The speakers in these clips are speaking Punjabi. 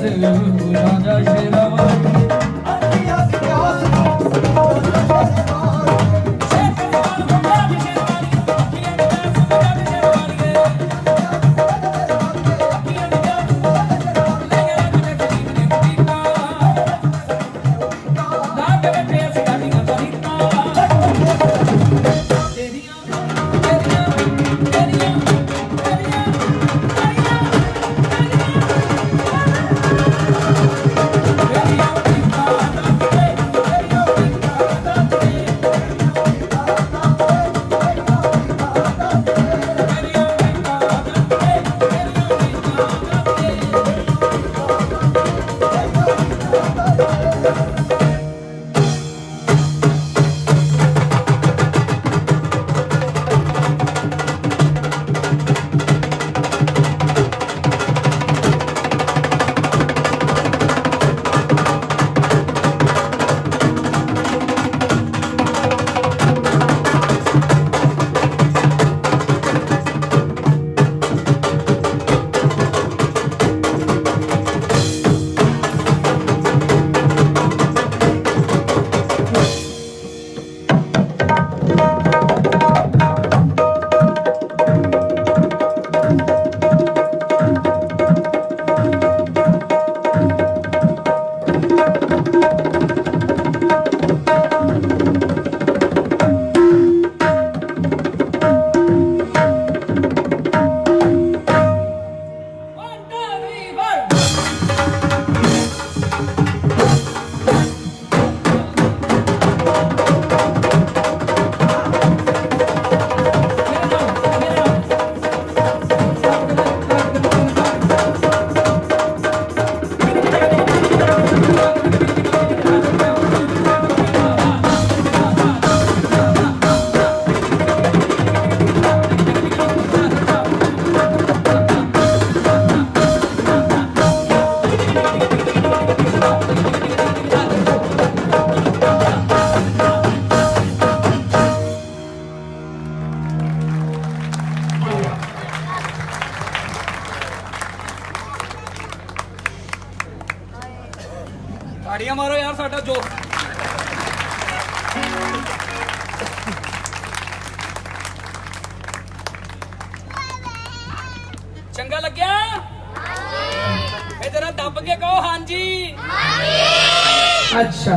राजा शेरावाली ताड़ियां मारो यार साडा जो चंगा लग्या जरा दब के कहो हाँ जी अच्छा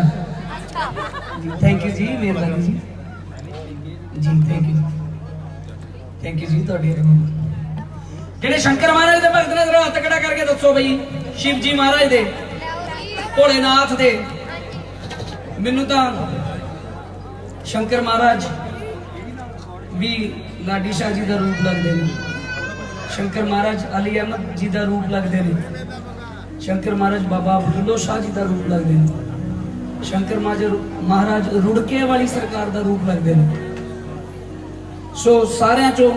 थैंक यू जी मेहरबानी जी जी थैंक यू जी तुहाडी जेडे शंकर महाराज दे भगत ने जरा हत्थ खड़ा करके दसो बई शिव जी महाराज दे भोलेनाथ दे मैनू तो शंकर महाराज भी लाडी शाह जी का रूप लगते हैं शंकर महाराज अली अहमद जी का रूप लगते हैं शंकर महाराज बाबा अब्दुल्लो शाह जी का रूप लगते हैं शंकर महाराज रुड़के वाली सरकार का रूप लगते हैं सो सारियां चो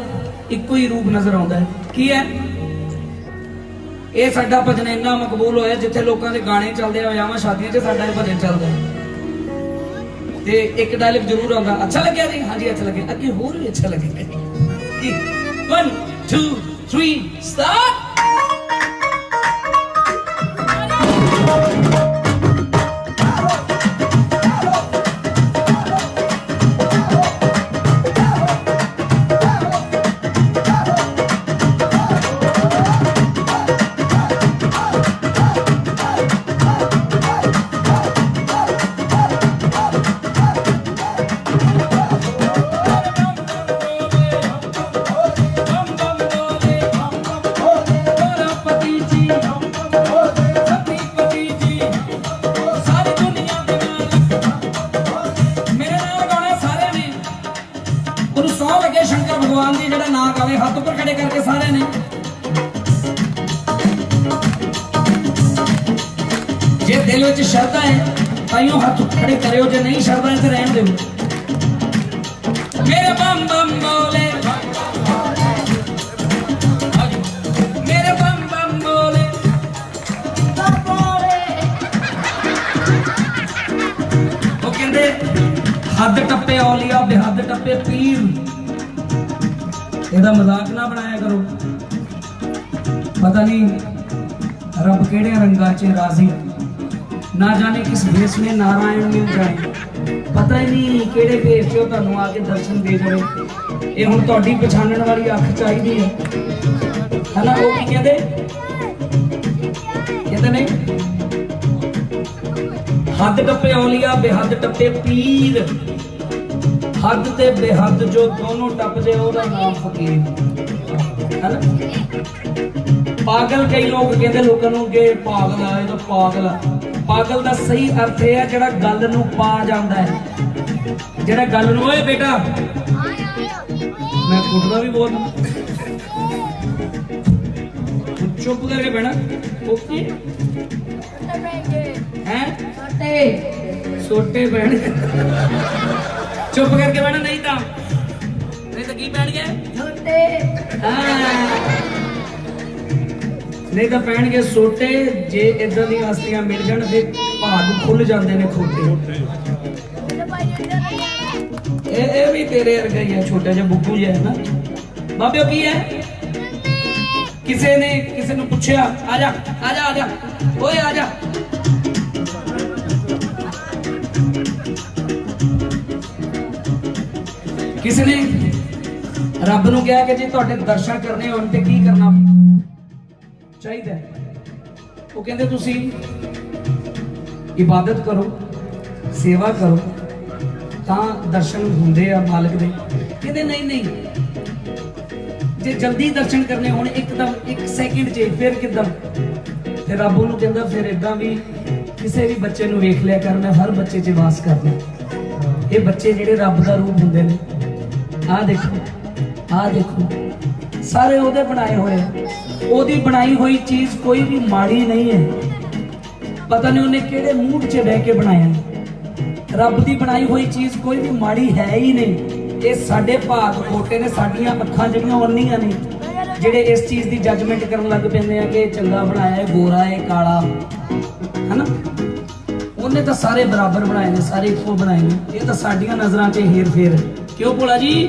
इको ही रूप नजर आता है की है ये साडा भजन इन्ना मकबूल होया जिथे लोगों के गाने चलते विआहां शादियां च साडा भजन चलता है ते एक डायलॉग जरूर आता अच्छा लगे जी हाँ जी अच्छा लगे अगे होर भी अच्छा लगे 1 2 3 स्टार्ट शंकर भगवान जी जरा नाम आवे हाथ ऊपर खड़े करके सारे ने जे दिल विच श्रद्धा है ताइयों हाथ खड़े करियो जे नहीं श्रद्धा है तो रहन दो मेरे बम बम बोले मेरे बम बम बोले वो कहंदे हद टप्पे औलिया बेहद टप्पे पीर ਇਹਦਾ ਮਜ਼ਾਕ ਨਾ ਬਣਾਇਆ ਕਰੋ ਪਤਾ ਨਹੀਂ रब केड़े रंगा च राजी, ना जाने किस भेष में नारायण मिल जाए। पता ही नहीं केड़े भेष च तुहानूं आके दर्शन दे जावे। ये हुण तुहाडी पछाणन वाली अख चाहिदी है ना। वो की कहते नहीं, हद टप्पे औलिया बेहद टप्पे पीर, हद ते बेहद जो दोनों टप जाए ओहदा नाम फकीर है ना। पागल कई लोग कहते लोगों नूं कि पागल आ, ये तो पागल आ। पागल दा सही अर्थ है जिहड़ा गल नूं पा जांदा है, जिहड़ा गल नूं ओए बेटा मैं कुटदा भी बहुत चुप करके बैठा। ओके हैं सोटे बैठ चुप करके बैठा, नहीं तो की बैठ गया नहीं तो पैण गए सोटे। जे इदां दी हस्तियां मिल जाण फिर भाग खुल जाते ने खोटे। ए भी तेरे वर्गा ही है, छोटा जिहा बुग्गू जिहा है ना। बाबे की है, किसी ने किसी ने पूछा आजा आजा आजा ओए आजा, किसी ने रब नूं कहा कि जी तुहाडे दर्शन करने होण ते की करना चाहिए। वो कहते तुसी इबादत करो, सेवा करो तां दर्शन हुंदे आ मालिक दे। कहते नहीं नहीं, जे जल्दी दर्शन करने होण एकदम एक सेकंड च फिर किदां। ते रब नूं कहंदा फिर इदां भी किसी भी बच्चे नूं वेख लिया कर, मैं हर बच्चे च वास करना। ये बच्चे जिहड़े रब दा रूप हुंदे ने, आ देखो सारे ओहदे बनाए होए। ओहदी बनाई हुई चीज कोई भी माड़ी नहीं है। पता नहीं उन्हें केड़े मूड च बह के बनाया। रब दी बनाई हुई चीज कोई भी माड़ी है ही नहीं। ये साडे भाग खोटे ने, साडियां अखां जिहड़ियां ओनियां ने ਜਿਹੜੇ ਇਸ ਚੀਜ਼ ਦੀ ਜੱਜਮੈਂਟ ਕਰਨ ਲੱਗ ਪੈਂਦੇ ਆ ਕਿ ਚੰਗਾ ਬਣਾਇਆ ਹੈ, ਗੋਰਾ ਹੈ, ਕਾਲਾ ਹੈ ਨਾ। ਉਹਨੇ ਤਾਂ ਸਾਰੇ ਬਰਾਬਰ ਬਣਾਏ ਨੇ, ਸਾਰੇ ਇੱਕੋ ਬਣਾਏ ਨੇ। ਇਹ ਤਾਂ ਸਾਡੀਆਂ ਨਜ਼ਰਾਂ 'ਚ ਹੇਰ ਫੇਰ। ਕਿਉਂ ਭੋਲਾ ਜੀ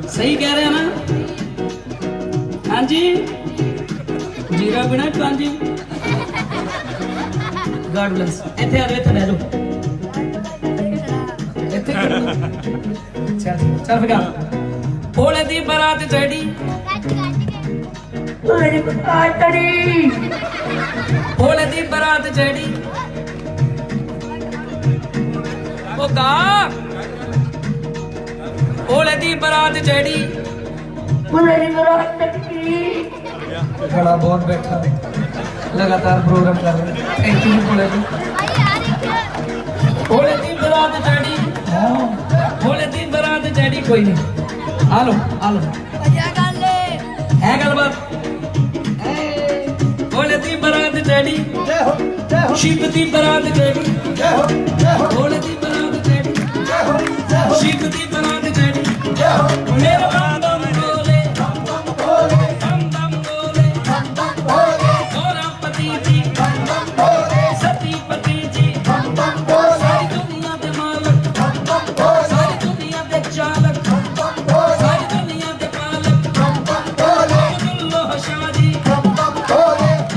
ਸਹੀ ਕਹਿ ਰਿਹਾ ਨਾ? ਹਾਂਜੀ ਜੀਰਾ ਬਿਨਾ ਕਾਂਜੀ। God bless. ਇੱਥੇ ਆ ਜਾਓ, ਇੱਥੇ ਬਹਿ ਜਾਓ, ਇੱਥੇ ਚੱਲ ਫਿਕਾ। ਭੋਲੇ ਦੀ ਬਰਾਤ ਚੜੀ, ਭੋਲੇ ਦੀ ਬਰਾਤ ਚੜੀ, ਉਹ ਗਾ ਭੋਲੇ ਦੀ ਬਰਾਤ ਚੜੀ, ਭੋਲੇ ਦੀ ਬਰਾਤ ਚੜੀ। खड़ा बहुत बैठा लगातार प्रोग्राम कर रहे। Thank you Bhole ji. भोले दी बरात चढ़ी, भोले दी बरात चढ़ी। कोई नहीं, आ लो है गलबात। भोले दी बरात चढ़ी, शिव दी बरात चढ़ी, भोले दी बरात चढ़ी, शिव दी बरात चढ़ी। मेरा बम बोले बम बम बोले, गोरा पति जी सती पति जी, सारी दुनिया दे मालक, सारी दुनिया दे चालक, सारी दुनिया दे पालक, अब्दुल्लाह शाह जी,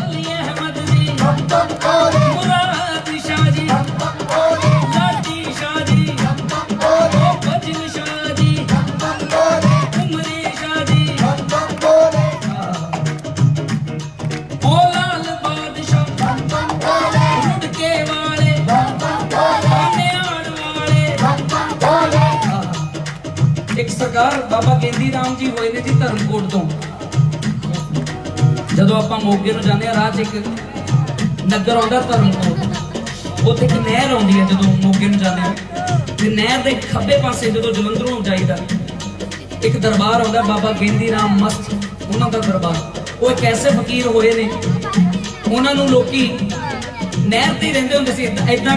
अली अहमद जी, मुराद शाह जी, लाडी शाह जी, बजन शाह जी, उमरे शाह जी, ओ लाल बादशाह, रुड़के वाले, नियाड़ वाले। एक सरकार बाबा गेंदी राम जी होए ने जी धर्मकोट तो। ਜਦੋਂ ਆਪਾਂ ਮੋਗੇ ਨੂੰ ਜਾਂਦੇ ਆ, ਰਾਹ 'ਚ ਇੱਕ ਨਗਰ ਆਉਂਦਾ ਧਰਮਕੋਟ। ਉੱਥੇ ਇੱਕ ਨਹਿਰ ਆਉਂਦੀ ਹੈ ਜਦੋਂ ਮੋਗੇ ਨੂੰ ਜਾਂਦੇ ਆ, ਤੇ ਨਹਿਰ ਦੇ ਖੱਬੇ ਪਾਸੇ ਜਦੋਂ ਜਲੰਧਰੋਂ ਜਾਈਦਾ ਇੱਕ ਦਰਬਾਰ ਆਉਂਦਾ ਬਾਬਾ ਗੇਂਦੀ ਰਾਮ ਮਸਤ, ਉਹਨਾਂ ਦਾ ਦਰਬਾਰ। ਉਹ ਇੱਕ ਐਸੇ ਫਕੀਰ ਹੋਏ ਨੇ, ਉਹਨਾਂ ਨੂੰ ਲੋਕੀ ਨਹਿਰ ਤੇ ਹੀ ਰਹਿੰਦੇ ਹੁੰਦੇ ਸੀ, ਏਦਾਂ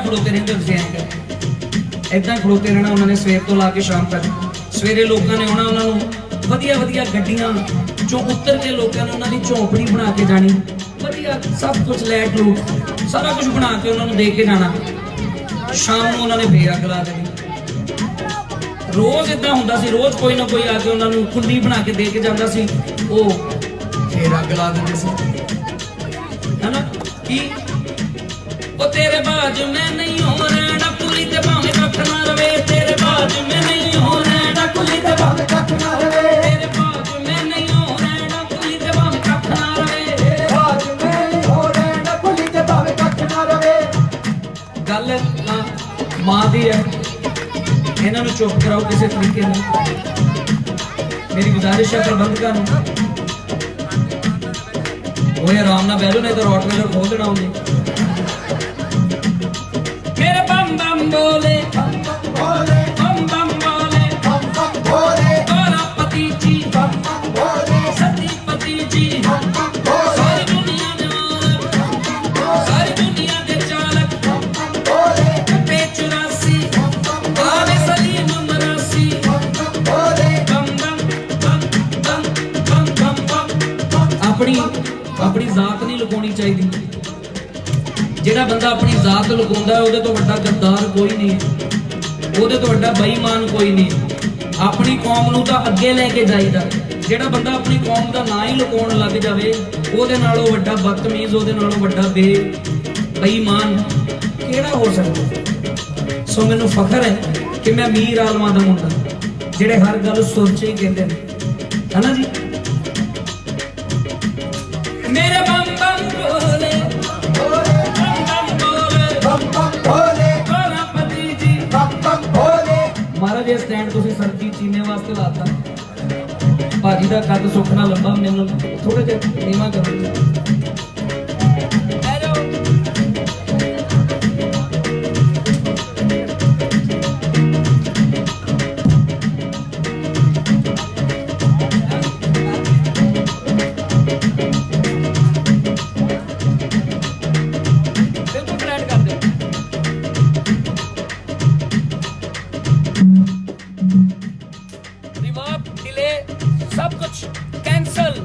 ਖੜੋਤੇ ਰਹਿੰਦੇ ਹੁੰਦੇ ਸੀ। ਏਦਾਂ ਖੜੋਤੇ ਰਹਿਣਾ ਉਹਨਾਂ ਨੇ ਸਵੇਰ ਤੋਂ ਲਾ ਕੇ ਸ਼ਾਮ ਤੱਕ। ਸਵੇਰੇ ਲੋਕਾਂ ਨੇ ਆਉਣਾ, ਉਹਨਾਂ ਨੂੰ ਵਧੀਆ ਵਧੀਆ ਗੱਡੀਆਂ ਚੋਂ ਉਤਰ ਕੇ ਲੋਕਾਂ ਨੇ ਉਹਨਾਂ ਦੀ ਝੌਂਪੜੀ ਬਣਾ ਕੇ ਜਾਣੀ, ਵਧੀਆ ਸਭ ਕੁਝ ਲੈਟ ਲੂਟ ਸਾਰਾ ਕੁਝ ਬਣਾ ਕੇ ਉਹਨਾਂ ਨੂੰ ਦੇ ਕੇ ਜਾਣਾ। ਸ਼ਾਮ ਨੂੰ ਉਹਨਾਂ ਨੇ ਫੇਰ ਅੱਗ ਲਾ ਦੇਣੀ। ਰੋਜ਼ ਇਦਾਂ ਹੁੰਦਾ ਸੀ, ਰੋਜ਼ ਕੋਈ ਨਾ ਕੋਈ ਆ ਕੇ ਉਹਨਾਂ ਨੂੰ ਕੁੰਡੀ ਬਣਾ ਕੇ ਦੇ ਕੇ ਜਾਂਦਾ ਸੀ, ਉਹ ਫੇਰ ਅੱਗ ਲਾ ਦਿੰਦੇ ਸੀ। है ना कि ओ तेरे बाज में नहीं हो रहना कुली ते भावे कख ना रवे तेरे बाज में नहीं हो रहना कुली ते भावे कख ना रवे तेरे बाज में नहीं हो रहना कुली ते भावे कख ना रवे तेरे बाज में नहीं हो रहना कुली ते भावे कख ना रवे गल मां दी है इन्हां नूं चुप कराओ किसी तरीके नाल मेरी गुजारिश है प्रबंधकां नूं वो आराम ना बैठो नहीं तो रॉटवेलर खोल देना उन्हें मेरे बम बम बोले बम बोले बम बम बोले गोरा पति जी बम बम बोले सती पति जी बम बम बोले सारी दुनिया दे मालक सारी दुनिया दे चालक बम बम बोले पे 84 आवे सलीम मरासी बम बम बोले बम बम बम बम बम बम अपनी अपनी जात नहीं लुकाउणी चाहिए ਜਿਹੜਾ ਬੰਦਾ ਆਪਣੀ ਜ਼ਾਤ ਲੁਕਾਉਂਦਾ ਹੈ ਉਹਦੇ ਤੋਂ ਵੱਡਾ ਗੱਦਾਰ ਕੋਈ ਨਹੀਂ ਹੈ ਉਹਦੇ ਤੋਂ ਵੱਡਾ ਬੇਈਮਾਨ ਕੋਈ ਨਹੀਂ ਆਪਣੀ ਕੌਮ ਨੂੰ ਤਾਂ ਅੱਗੇ ਲੈ ਕੇ ਜਾਈਦਾ ਜਿਹੜਾ ਬੰਦਾ ਆਪਣੀ ਕੌਮ ਦਾ ਨਾਂ ਹੀ ਲੁਕਾਉਣ ਲੱਗ ਜਾਵੇ ਉਹਦੇ ਨਾਲੋਂ ਵੱਡਾ ਬਦਤਮੀਜ਼ ਉਹਦੇ ਨਾਲੋਂ ਵੱਡਾ ਬੇਈਮਾਨ ਕਿਹੜਾ ਹੋ ਸਕਦਾ ਸੋ ਮੈਨੂੰ ਫਖਰ ਹੈ ਕਿ ਮੈਂ ਅਮੀਰ ਆਲਮਾਂ ਦਾ ਮੁੰਡਾ ਜਿਹੜੇ ਹਰ ਗੱਲ ਸੋਚੇ ਹੀ ਕਹਿੰਦੇ ਨੇ ਹਨਾ ਜੀ मेरे बम बम बोले बम बम बोले गोरा पति जी बम बम बोले महाराज ये स्टैंड तुसी सब्जी चीने वास्ते लाता भाजी दा कद सुखना लंबा मैनू थोड़े जिहा नीवा करो सब कुछ कैंसल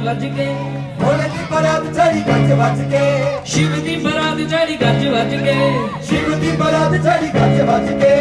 ਵੱਜ ਕੇ ਭੋਲੇ ਦੀ ਬਰਾਤ ਚੜੀ ਗੱਜ ਵੱਜ ਕੇ ਸ਼ਿਵ ਦੀ ਬਰਾਤ ਚੜੀ ਗੱਜ ਵੱਜ ਕੇ ਸ਼ਿਵ ਦੀ ਬਰਾਤ ਚੜੀ ਗੱਜ ਵੱਜ ਕੇ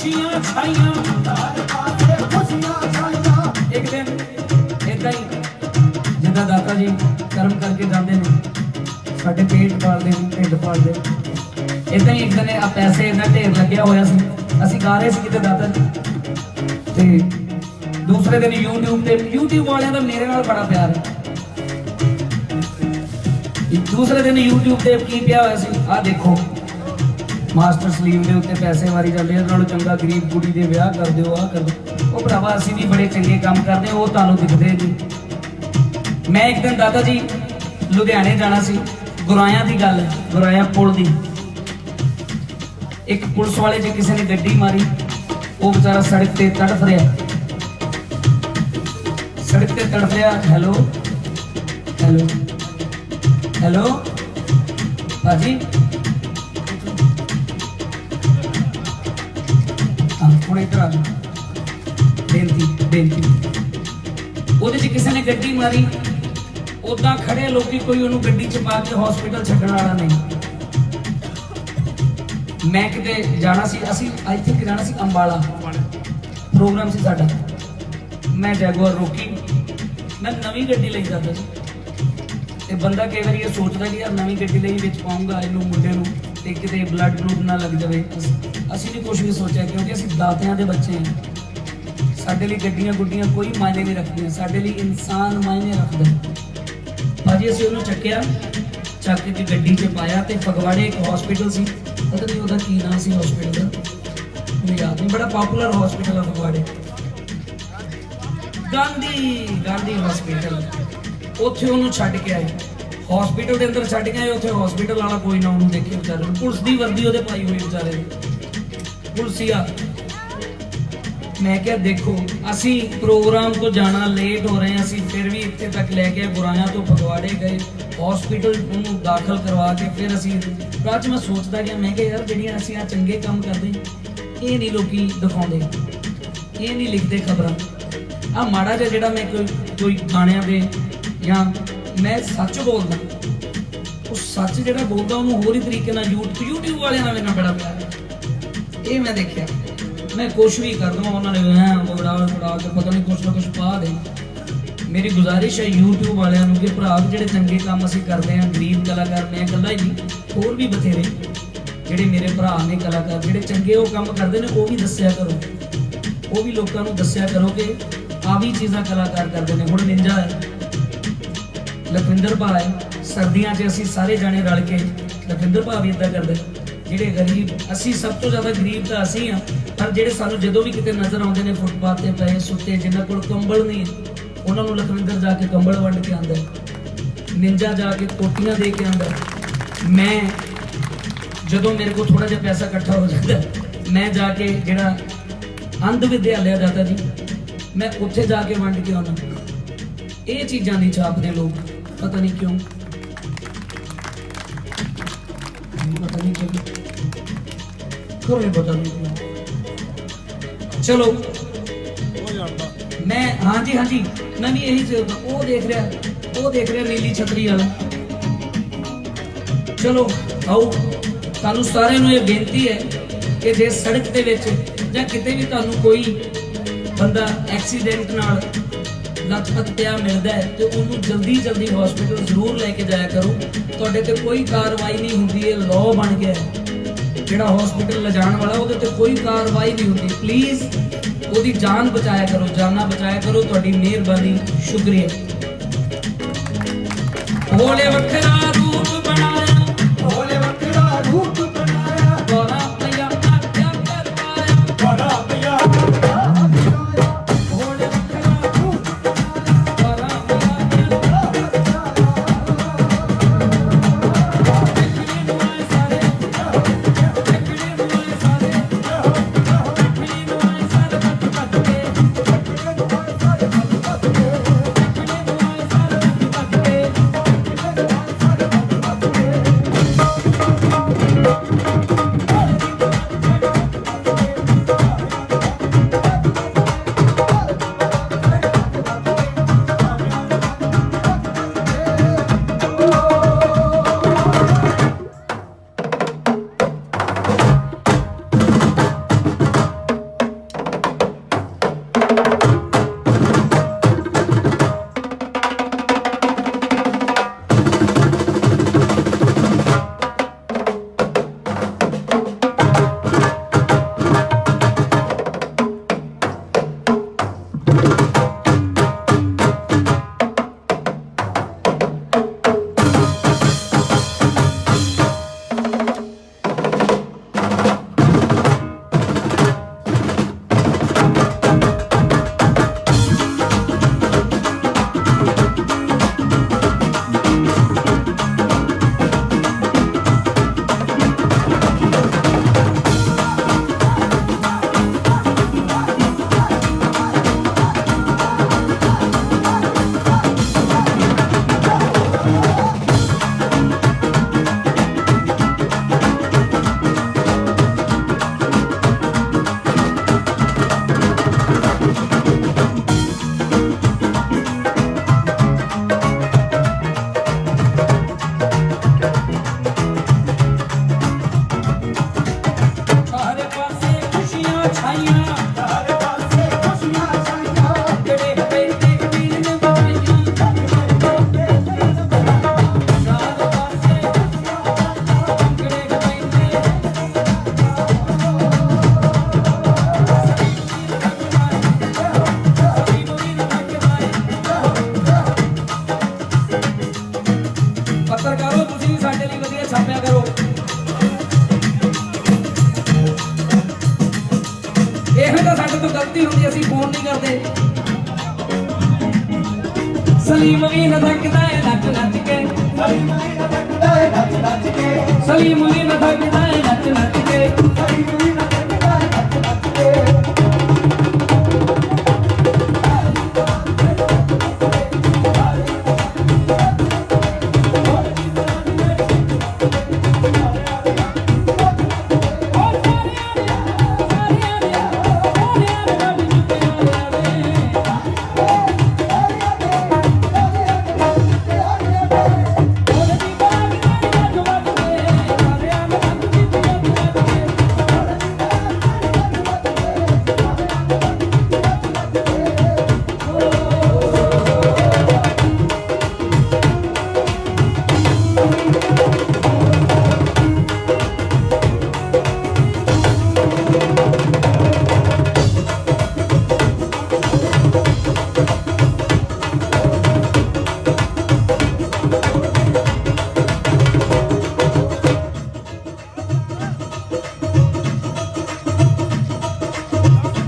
खुशियां छाइयां एक दिन इदा ही जिदा दाता जी कर्म करके जाते हैं साडे पेट पालते हैं ढिड पालते इदा ही एक दिन आ पैसे इन्ना ढेर लग्या होया सी असीं गा रहे सी किते दाता जी ते दूसरे दिन यूट्यूब वालियां दा मेरे नाल बड़ा प्यार है दूसरे दिन यूट्यूब ते की पिया होया सी आ देखो मास्टर सलीम दे उत्ते पैसे वारी जांदे इहदे नालों चंगा गरीब कुड़ी दे विआह कर दिओ आ कर दिओ ओ भरावा असीं भी बड़े चंगे काम करदे ओ तुहानूं दिखदे जी मैं एक दिन दादा जी लुधियाने जाना सी गुरायां दी गल गुरायां पुल दी एक पुलिस वाले जे किसी ने गड्डी मारी वो बेचारा सड़क ते तड़फ रहा सड़क ते तड़फ रहा हेलो हेलो हेलो भाजी ਹੁਣ ਇੱਧਰ ਆ ਬੇਨਤੀ ਉਹਦੇ 'ਚ ਕਿਸੇ ਨੇ ਗੱਡੀ ਮਾਰੀ ਉਦਾਂ ਖੜੇ ਲੋਕੀ ਕੋਈ ਉਹਨੂੰ ਗੱਡੀ 'ਚ ਪਾ ਕੇ ਹਸਪੀਟਲ ਛੱਡਣ ਵਾਲਾ ਨਹੀਂ ਮੈਂ ਕਿਤੇ ਜਾਣਾ ਸੀ ਅਸੀਂ ਆਈ ਥਿੰਕ ਜਾਣਾ ਸੀ ਅੰਬਾਲਾ ਪ੍ਰੋਗਰਾਮ ਸੀ ਸਾਡਾ ਮੈਂ ਜੈਗੁਆਰ ਰੋਕੀ ਮੈਂ ਨਵੀਂ ਗੱਡੀ ਲਈ ਜਾਂਦਾ ਸੀ ਤੇ ਬੰਦਾ ਕਈ ਵਾਰੀ ਇਹ ਸੋਚਦਾ ਕਿ ਯਾਰ ਨਵੀਂ ਗੱਡੀ ਲਈ ਵਿੱਚ ਪਾਉਂਗਾ ਇਹਨੂੰ ਮੁੰਡੇ ਨੂੰ ਤੇ ਕਿਤੇ ਬਲੱਡ ਗਰੁੱਪ ਨਾ ਲੱਗ ਜਾਵੇ ਅਸੀਂ ਨਹੀਂ ਕੁਝ ਵੀ ਸੋਚਿਆ ਕਿਉਂਕਿ ਅਸੀਂ ਦਾਤਿਆਂ ਦੇ ਬੱਚੇ ਹਾਂ ਸਾਡੇ ਲਈ ਗੱਡੀਆਂ ਗੁੱਡੀਆਂ ਕੋਈ ਮਾਇਨੇ ਨਹੀਂ ਰੱਖਦੀਆਂ ਸਾਡੇ ਲਈ ਇਨਸਾਨ ਮਾਇਨੇ ਰੱਖਦਾ ਭਾਜੀ ਅਸੀਂ ਉਹਨੂੰ ਚੱਕਿਆ ਚੱਕ ਕੇ ਗੱਡੀ 'ਚ ਪਾਇਆ ਤੇ ਫਗਵਾੜੇ ਇੱਕ ਹਸਪੀਟਲ ਸੀ ਪਤਾ ਨਹੀਂ ਉਹਦਾ ਕੀ ਨਾਮ ਸੀ ਹਸਪੀਟਲ ਦਾ ਮੈਨੂੰ ਯਾਦ ਨਹੀਂ ਬੜਾ ਪਪੂਲਰ ਹਸਪੀਟਲ ਆ ਫਗਵਾੜੇ ਗਾਂਧੀ ਹਸਪੀਟਲ ਉੱਥੇ ਉਹਨੂੰ ਛੱਡ ਕੇ ਆਏ ਹਸਪੀਟਲ ਦੇ ਅੰਦਰ ਛੱਡ ਕੇ ਆਏ ਉੱਥੇ ਹਸਪੀਟਲ ਵਾਲਾ ਕੋਈ ਨਾ ਉਹਨੂੰ ਦੇਖੇ ਵਿਚਾਰੇ ਨੂੰ ਪੁਲਿਸ ਦੀ ਵਰਦੀ ਉਹਦੇ ਪਾਈ ਹੋਈ ਵਿਚਾਰੇ ਨੇ ਪੁਲਿਸੀਆ ਮੈਂ ਕਿਹਾ ਦੇਖੋ ਅਸੀਂ ਪ੍ਰੋਗਰਾਮ ਤੋਂ ਜਾਣਾ ਲੇਟ ਹੋ ਰਹੇ ਹਾਂ ਅਸੀਂ ਫਿਰ ਵੀ ਇੱਥੇ ਤੱਕ ਲੈ ਕੇ ਗੁਰਾਇਆਂ ਤੋਂ ਫਗਵਾੜੇ ਗਏ ਹਸਪੀਟਲ ਉਹਨੂੰ ਦਾਖਲ ਕਰਵਾ ਕੇ ਫਿਰ ਅਸੀਂ ਬਾਅਦ 'ਚ ਮੈਂ ਸੋਚਦਾ ਗਿਆ ਮੈਂ ਕਿਹਾ ਯਾਰ ਜਿਹੜੀਆਂ ਅਸੀਂ ਆ ਚੰਗੇ ਕੰਮ ਕਰਦੇ ਇਹ ਨਹੀਂ ਲੋਕੀ ਦਿਖਾਉਂਦੇ ਇਹ ਨਹੀਂ ਲਿਖਦੇ ਖਬਰਾਂ ਆ ਮਾੜਾ ਜਿਹਾ ਜਿਹੜਾ ਮੈਂ ਕੋਈ ਗਾਣਿਆਂ ਦੇ ਜਾਂ ਮੈਂ ਸੱਚ ਬੋਲਦਾ ਉਹ ਸੱਚ ਜਿਹੜਾ ਬੋਲਦਾ ਉਹਨੂੰ ਹੋਰ ਹੀ ਤਰੀਕੇ ਨਾਲ YouTube ਵਾਲਿਆਂ ਨਾਲ ਮੇਰਾ ਬੜਾ ਪਿਆਰ ਇਹ ਮੈਂ ਦੇਖਿਆ मैं कुछ भी कर दूँ उन्होंने बड़ा के पता नहीं कुछ ना कुछ पा दे मेरी गुजारिश है यूट्यूब वालों कि भरा जो चंगे काम असीं करते हैं गरीब कलाकार ने कला ही नहीं होर भी बथेरे जोड़े मेरे भरा ने कलाकार जोड़े चंगे वो काम करते हैं वो भी दस्या करो वो भी लोगों को दस्या करो कि आ भी चीज़ां कलाकार करते हैं हुण निंजा है लखविंदर भा है सर्दियों च असीं सारे जाने रल के लखविंदर भा भी इदां करते ਜਿਹੜੇ ਗਰੀਬ ਅਸੀਂ ਸਭ ਤੋਂ ਜ਼ਿਆਦਾ ਗਰੀਬ ਤਾਂ ਅਸੀਂ ਆ ਪਰ ਜਿਹੜੇ ਸਾਨੂੰ ਜਦੋਂ ਵੀ ਕਿਤੇ ਨਜ਼ਰ ਆਉਂਦੇ ਨੇ ਫੁੱਟਪਾਥ ਤੇ ਪਏ ਸੁੱਤੇ ਜਿਨ੍ਹਾਂ ਕੋਲ ਕੰਬਲ ਨਹੀਂ ਉਹਨਾਂ ਨੂੰ ਲਖਵਿੰਦਰ ਜਾ ਕੇ ਕੰਬਲ ਵੰਡ ਕੇ ਆਂਦਾ ਨਿੰਜਾ ਜਾ ਕੇ ਕੋਟੀਆਂ ਦੇ ਕੇ ਆਂਦਾ ਮੈਂ ਜਦੋਂ ਮੇਰੇ ਕੋਲ ਥੋੜਾ ਜਿਹਾ ਪੈਸਾ ਇਕੱਠਾ ਹੋ ਜਾਂਦਾ ਮੈਂ ਜਾ ਕੇ ਜਿਹੜਾ ਅੰਧ ਵਿਦਿਆਲਿਆ ਦਾਤਾ ਜੀ ਮੈਂ ਉੱਥੇ ਜਾ ਕੇ ਵੰਡ ਕੇ ਆਉਣਾ ਇਹ ਚੀਜ਼ਾਂ ਨਹੀਂ ਛਾਪਦੇ ਲੋਕ ਪਤਾ ਨਹੀਂ ਕਿਉਂ पता नहीं क्यों पता नहीं क्यों चलो मैं हाँ जी मैं भी यही सोचता वो देख रहा नीली छतरी वाला चलो आओ सानू सारे नूं ये बेनती है कि जे सड़क दे विच जां किते भी तुहानू कोई बंदा एक्सीडेंट नाल लथपथ पिया मिलता है तो उन्होंने जल्दी हॉस्पिटल जरूर लेके जाया करो तुहाडे ते कोई कार्रवाई नहीं होंदी है लॉ बन गया है जिहड़ा हॉस्पिटल ले जाण वाला उहदे ते कोई कार्रवाई नहीं होंदी प्लीज़ ओदी जान बचाया करो जाना बचाया करो तुहाडी मेहरबानी शुक्रिया भोले वखरा रूप बनाया भोले वखरा रूप बनाया गौरा मैया आज्ञा करवाया गौरा मैया छाइयां चारे पासे खुशियां छाइयां ਜਿਹੜੇ ਪੈਂਦੇ ਕਬੀਰ ਨੇ ਬਤਾਈਆਂ ਚਾਰ ਪਾਸੇ ਜਿਹੜੇ ਪੈਂਦੇ ਪੱਤਰਕਾਰੋ ਤੁਸੀਂ ਵੀ ਸਾਡੇ ਲਈ ਵਧੀਆ ਛਾਪਿਆ ਕਰੋ ਇਹ ਤਾਂ ਸਾਡੇ ਤੋਂ ਗਲਤੀ ਹੁੰਦੀ ਅਸੀਂ ਫੋਨ ਨਹੀਂ ਕਰਦੇ ਸਲੀਮ ਵੀ ਨਾ ਥੱਕਦਾ ਹੈ ਨੱਚ ਨੱਚ ਕੇ ਸਲੀਮ ਵੀ ਨਾ ਥੱਕਦਾ ਏ ਨੱਚ ਨੱਚ ਕੇ ਸਲੀਮ ਵੀ ਨਾ ਥੱਕਦਾ ਹੈ ਨੱਚ ਨੱਚ ਕੇ ਸਲੀਮ ਵੀ ਨਾ ਥੱਕਦਾ ਏ ਨੱਚ ਨੱਚ ਕੇ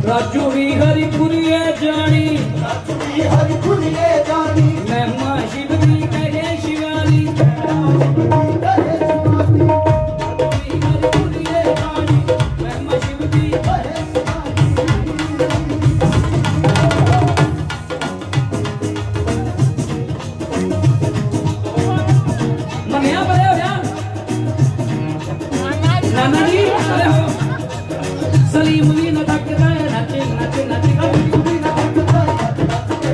ਰਾਜੂ ਵੀ ਹਰੀਪੁਰੀਏ ਜਾਣੀ ਰਾਜੂਈ ਹਰੀ ਖੁਰੀਏ ਜਾਨੀ ਮਹਿਮਾ ਸ਼ਿਵ ਦੀ ਕਹੇ ਸ਼ਿਵਾਲੀ ਕਹੇ ਸੁਆਮੀ ਵੀ ਹਰੀਪੁਰੀਏ ਜਾਣੀ ਮਹਿਮਾ ਸ਼ਿਵ ਦੀ ਕਹੇ ਸੁਆਮੀ ਮੰਨਿਆ ਬਰੇ ਹੋ ਗਿਆ ਨਾਨਾ ਜੀ ਬਰੇ ਹੋ ਸਲੀਮ ਵੀ ਨਾ ਥੱਕਦਾ ਹੈ ਨੱਚ ਨੱਚ ਨੱਚ ਕੇ ਸਲੀਮ ਵੀ ਨਾ ਥੱਕਦਾ ਏ ਨੱਚ ਨੱਚ ਕੇ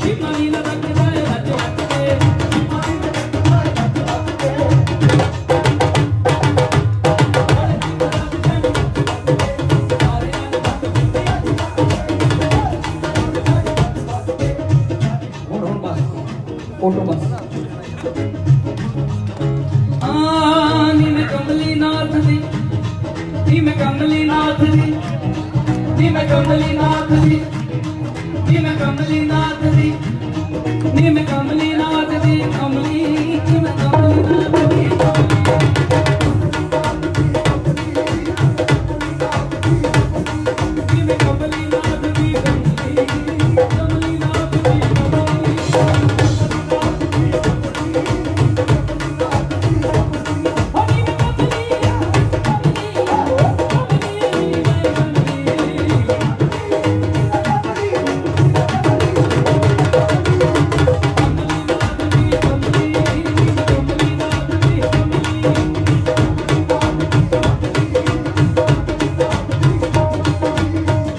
ਸ਼ਿਮਾ ਵੀ ਨਾ ਥੱਕਦਾ ਹੈ ਨੱਚ ਨੱਚ ਕੇ ਸਲੀਮ ਵੀ ਨਾ ਥੱਕਦਾ ਏ ਨੱਚ ਨੱਚ ਕੇ ਹੁਣ ਬਸ ਫੋਟੋ ਬਸ ਨੀ ਮੈਂ ਕਮਲੀ ਨਾਥ ਦੀ ਨੀ ਮੈਂ ਕਮਲੀ ਨਾਥ ਦੀ ਨੀ ਮੈਂ ਕਮਲੀ ਨਾਥ ਦੀ ਨੀ ਮੈਂ ਕਮਲੀ ਨਾਥ ਦੀ ਨੀ ਮੈਂ ਕਮਲੀ ਨਾਥ ਦੀ ਕਮਲੀ ਨੀ ਮੈਂ ਕਮਲੀ ਨਾਥ ਦੀ ਨੀ ਮੈਂ ਕਮਲੀ ਨਾਥ ਦੀ ਕਮਲੀ ਕਮਲੀ ਨਾਥ ਦੀ ਕਮਲੀ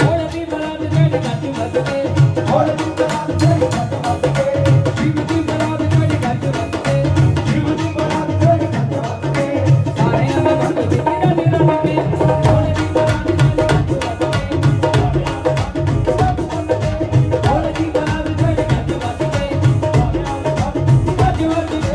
ਹੋਰ ਵੀ ਬਰਾਤ ਤੇਰੀ ਨੱਚ ਨੱਚ ਕੇ ਸ਼ਿਵ ਦੀ ਬਰਾਤ ਚੜ੍ਹ ਗੱਜ ਵੱਜ ਕੇ ਸ਼ਿਵ ਦੀ ਬਰਾਤ ਤੇਰੀ ਨੱਚ ਨੱਚ ਕੇ ਸਾਰਿਆਂ ਦਾ ਬੰਦ ਤੇਰਾ ਤੇਰਾ ਲੱਗੇ ਢੋਲ ਦੀ ਬਰਾਤ ਚੜ੍ਹ ਗੱਜ ਵੱਜ ਕੇ ਢੋਲ ਦੀ ਬਰਾਤ ਚੜ੍ਹ ਗੱਜ ਵੱਜ ਕੇ ਗੱਜ ਵੱਜ ਕੇ